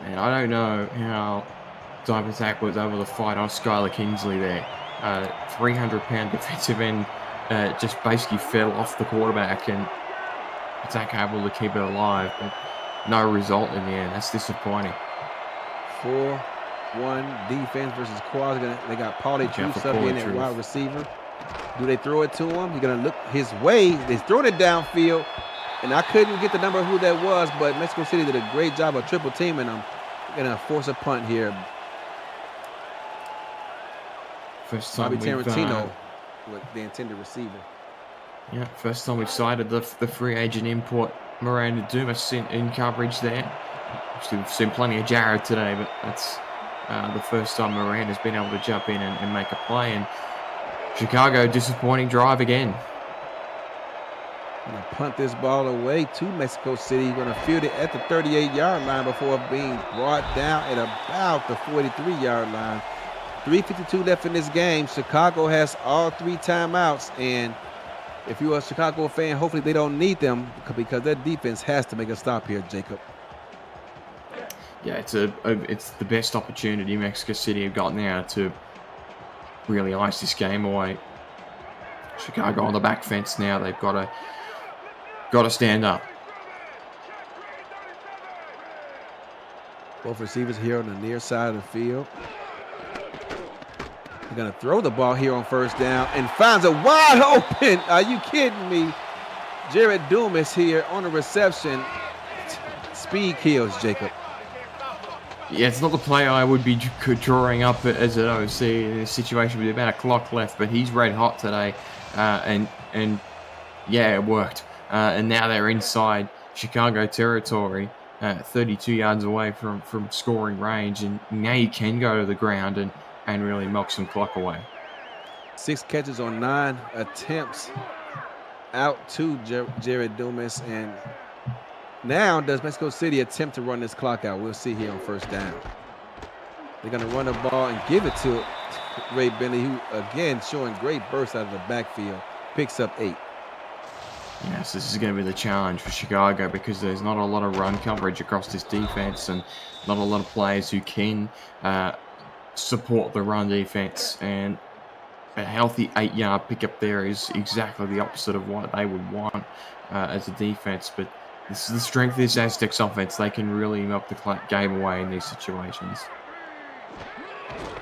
And I don't know how Attack was able to fight on Skylar Kingsley there. 300-pound defensive end just basically fell off the quarterback, and Attack able to keep it alive, but no result in the end. That's disappointing.
4-1 defense versus Quad. They got Paulie Truth up in at wide receiver. Do they throw it to him? He's going to look his way. They throw it downfield, and I couldn't get the number of who that was, but Mexico City did a great job of triple teaming them. Going to force a punt here.
First time
Bobby Tarantino with the intended receiver.
Yeah, first time we've cited the free agent import Miranda Dumas in coverage there. Obviously, we've seen plenty of Jared today, but that's the first time Miranda's been able to jump in and make a play. And Chicago, disappointing drive again.
Gonna punt this ball away to Mexico City. Gonna field it at the 38-yard line before being brought down at about the 43-yard line. 3:52 left in this game. Chicago has all 3 timeouts, and if you're a Chicago fan, hopefully they don't need them because their defense has to make a stop here, Jacob.
Yeah, it's the best opportunity Mexico City have got now to really ice this game away. Chicago on the back fence now. They've got to stand up.
Both receivers here on the near side of the field. They're going to throw the ball here on first down and finds a wide open. Are you kidding me? Jared Dumas here on the reception. Speed kills, Jacob.
Yeah, it's not the play I would be drawing up as an OC in a situation with about a clock left, but he's red hot today, and yeah, it worked. And now they're inside Chicago territory, 32 yards away from scoring range, and now you can go to the ground and really milk some clock away.
6 catches on 9 attempts out to Jared Dumas, and now does Mexico City attempt to run this clock out? We'll see here on first down. They're going to run the ball and give it to Ray Bentley, who again showing great bursts out of the backfield. Picks up 8.
Yes, this is going to be the challenge for Chicago because there's not a lot of run coverage across this defense and not a lot of players who can support the run defense. And a healthy 8-yard pickup there is exactly the opposite of what they would want as a defense. But this is the strength of this Aztecs offense. They can really milk the game away in these situations.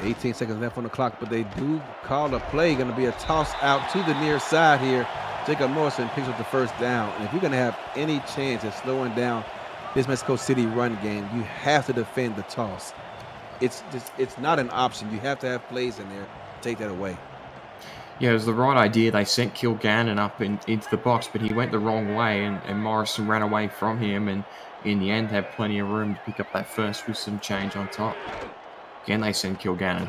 18 seconds left on the clock, but they do call a play. Going to be a toss out to the near side here. Jacob Morrison picks up the first down. And if you're going to have any chance of slowing down this Mexico City run game, you have to defend the toss. It's not an option. You have to have plays in there to take that away.
Yeah, it was the right idea. They sent Kilgannon up into the box, but he went the wrong way, and Morrison ran away from him, and in the end had plenty of room to pick up that first with some change on top. Again, they send Kilgannon.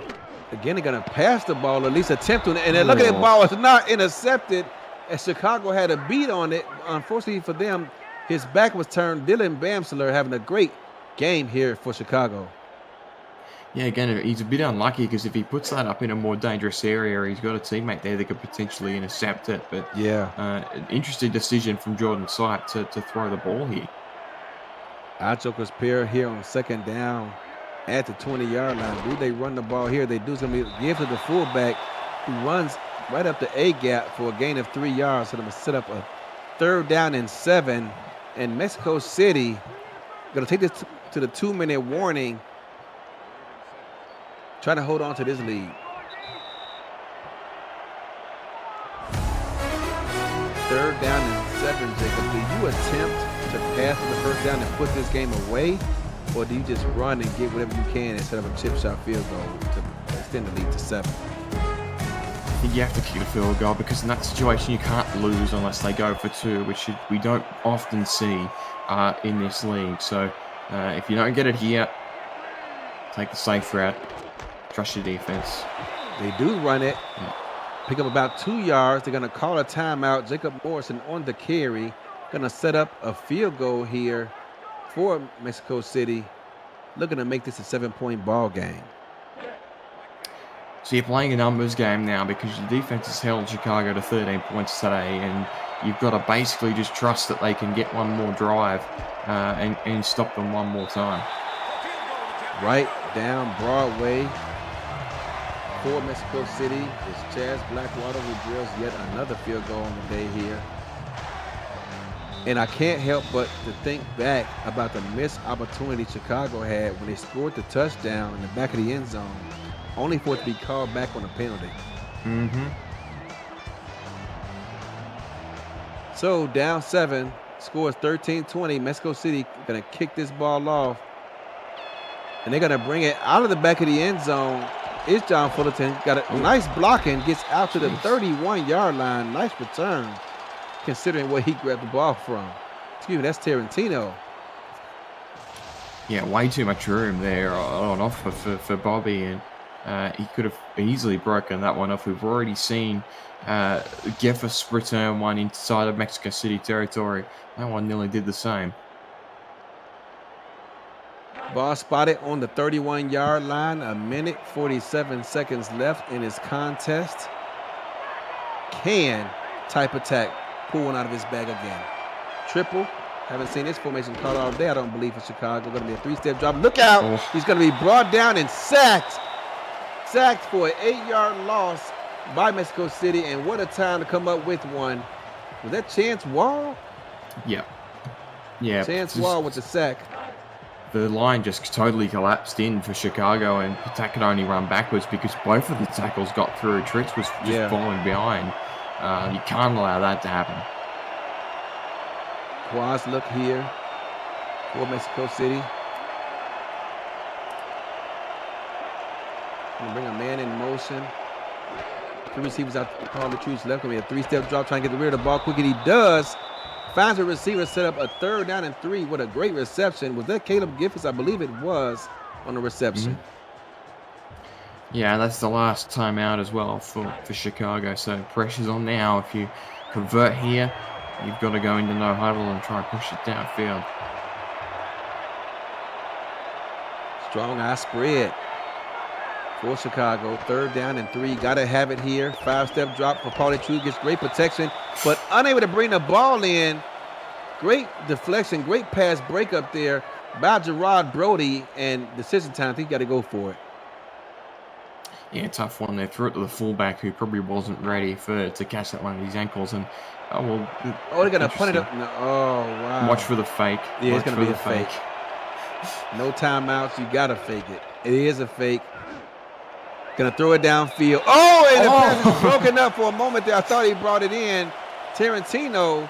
Again, they're going to pass the ball, at least attempt to, and then look at that ball. It's not intercepted, as Chicago had a beat on it. Unfortunately for them, his back was turned. Dylan Bamsler having a great game here for Chicago.
Yeah, again, he's a bit unlucky because if he puts that up in a more dangerous area, he's got a teammate there that could potentially intercept it. But
yeah,
an interesting decision from Jordan Sipe to throw the ball here.
Joker's pair here on second down at the 20-yard line. Do they run the ball here? They do. It's going to be give to the fullback who runs right up the A gap for a gain of 3 yards. So they're going to set up a 3rd down and 7. And Mexico City going to take this to the 2-minute warning. Trying to hold on to this lead. 3rd down and 7, Jacob. Do you attempt to pass for the first down and put this game away? Or do you just run and get whatever you can and set up a chip shot field goal to extend the lead to 7?
I think you have to kick a field goal because in that situation you can't lose unless they go for 2, which we don't often see in this league. So if you don't get it here, take the safe route. Trust your defense.
They do run it. Pick up about 2 yards. They're going to call a timeout. Jacob Morrison on the carry. Going to set up a field goal here for Mexico City. Looking to make this a 7-point ball game.
So you're playing a numbers game now because your defense has held Chicago to 13 points today, and you've got to basically just trust that they can get one more drive and stop them one more time.
Right down Broadway for Mexico City is Chaz Blackwater, who drills yet another field goal on the day here. And I can't help but to think back about the missed opportunity Chicago had when they scored the touchdown in the back of the end zone, only for it to be called back on a penalty. So down 7, scores 13-20. Mexico City gonna kick this ball off, and they're gonna bring it out of the back of the end zone. It's John Fullerton, got a nice blocking, gets out to the 31-yard line. Nice return, considering where he grabbed the ball from. Excuse me, that's Tarantino.
Yeah, way too much room there on offer for Bobby, and he could have easily broken that one off. We've already seen Jeffers return one inside of Mexico City territory. That one nearly did the same.
Ball spotted on the 31-yard line. 1:47 seconds left in his contest. Can type attack pull one out of his bag again? Triple. Haven't seen this formation called all day, I don't believe, for Chicago. Going to be a 3-step drop. Look out! Oh. He's going to be brought down and sacked. Sacked for an 8-yard loss by Mexico City. And what a time to come up with one. Was that Chance Wall?
Yeah. Yeah.
Chance Wall with the sack.
The line just totally collapsed in for Chicago, and Patak could only run backwards because both of the tackles got through. Tritz was just falling behind. You can't allow that to happen.
Quaz look here for Mexico City. Gonna bring a man in motion. 2 receivers out to Paul Truth's left. Gonna be a 3-step drop, trying to get the rear of the ball quick, and he does. Finds a receiver, set up a 3rd down and 3. What a great reception. Was that Caleb Giffords? I believe it was on the reception.
Yeah, that's the last time out as well for Chicago. So pressure's on now. If you convert here, you've got to go into no huddle and try and push it downfield.
Strong eye spread for Chicago. 3rd down and 3. Got to have it here. 5-step drop for Paulie True. Gets great protection, but unable to bring the ball in. Great deflection. Great pass breakup there by Gerard Brody. And decision time, I think you got to go for it.
Yeah, tough one. They threw it to the fullback, who probably wasn't ready to catch that one of his ankles. And
they're gonna punt it up. No, oh wow!
Watch for the fake.
Yeah, it's gonna be a fake. No timeouts. You gotta fake it. It is a fake. Gonna throw it downfield. Oh, and the pass is broken up for a moment there. I thought he brought it in. Tarantino,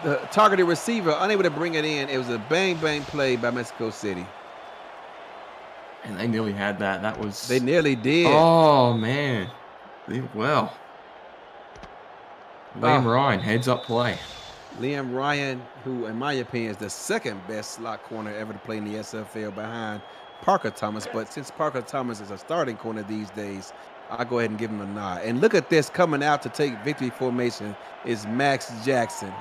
the targeted receiver, unable to bring it in. It was a bang play by Mexico City.
And they nearly had that.
They nearly did.
Oh, man. Well. Liam Ryan, heads up play.
Liam Ryan, who, in my opinion, is the 2nd best slot corner ever to play in the SFL behind Parker Thomas. But since Parker Thomas is a starting corner these days, I'll go ahead and give him a nod. And look at this, coming out to take victory formation is Max Jackson.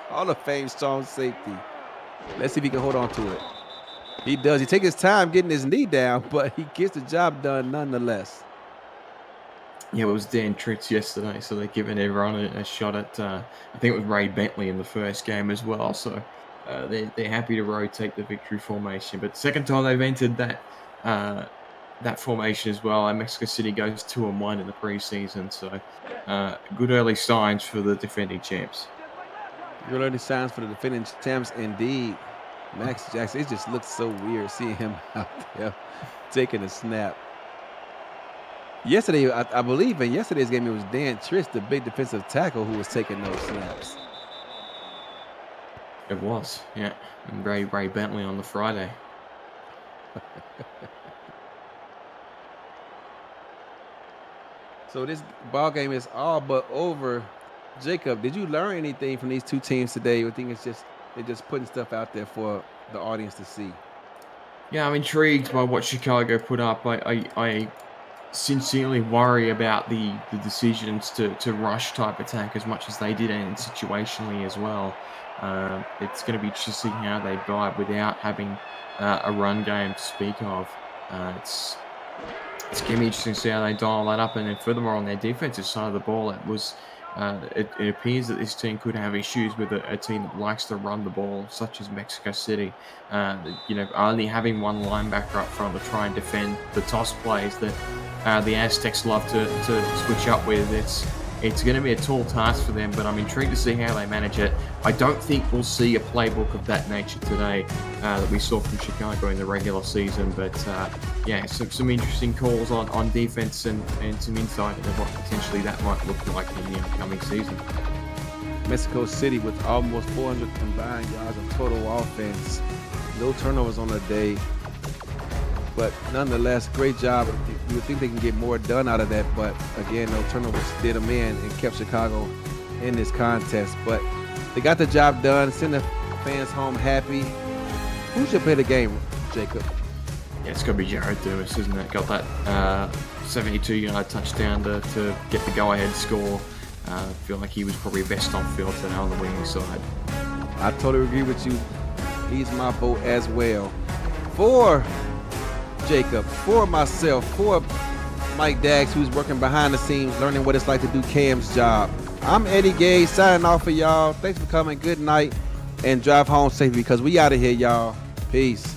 Hall of Fame strong safety. Let's see if he can hold on to it. He does. He takes his time getting his knee down, but he gets the job done nonetheless.
Yeah, it was Dan Tritz yesterday, so they're giving everyone a shot at, I think it was Ray Bentley in the first game as well. So they're happy to rotate the victory formation. But second time they've entered that formation as well. And Mexico City goes 2-1 in the preseason. So good early signs for the defending champs.
Good early signs for the defending champs indeed. Max Jackson, it just looks so weird seeing him out there taking a snap. Yesterday, I believe in yesterday's game, it was Dan Tritz, the big defensive tackle, who was taking those snaps.
It was, yeah. And Ray Bentley on the Friday.
So this ball game is all but over. Jacob, did you learn anything from these two teams today? I think it's just they're just putting stuff out there for the audience to see.
Yeah, I'm intrigued by what Chicago put up. I sincerely worry about the decisions to rush type attack as much as they did, and situationally as well. It's going to be interesting how they vibe without having a run game to speak of. It's going to be interesting to see how they dial that up. And then furthermore, on their defensive side of the ball, it was It appears that this team could have issues with a team that likes to run the ball, such as Mexico City. Only having one linebacker up front to try and defend the toss plays that the Aztecs love to switch up with. It's going to be a tall task for them, but I'm intrigued to see how they manage it. I don't think we'll see a playbook of that nature today that we saw from Chicago in the regular season. But some interesting calls on defense and some insight into what potentially that might look like in the upcoming season.
Mexico City with almost 400 combined yards of total offense. No turnovers on the day. But nonetheless, great job. You would think they can get more done out of that, but again, no turnovers did them in and kept Chicago in this contest. But they got the job done, send the fans home happy. Who should play the game, Jacob?
Yeah, it's got to be Jared Lewis, isn't it? Got that 72-yard touchdown to get the go-ahead score. I feel like he was probably best on field today on the winning side.
I totally agree with you. He's my vote as well. For Jacob, for myself, for Mike Daggs, who's working behind the scenes, learning what it's like to do Cam's job. I'm Eddie Gay, signing off for y'all. Thanks for coming. Good night, and drive home safely because we out of here, y'all. Peace.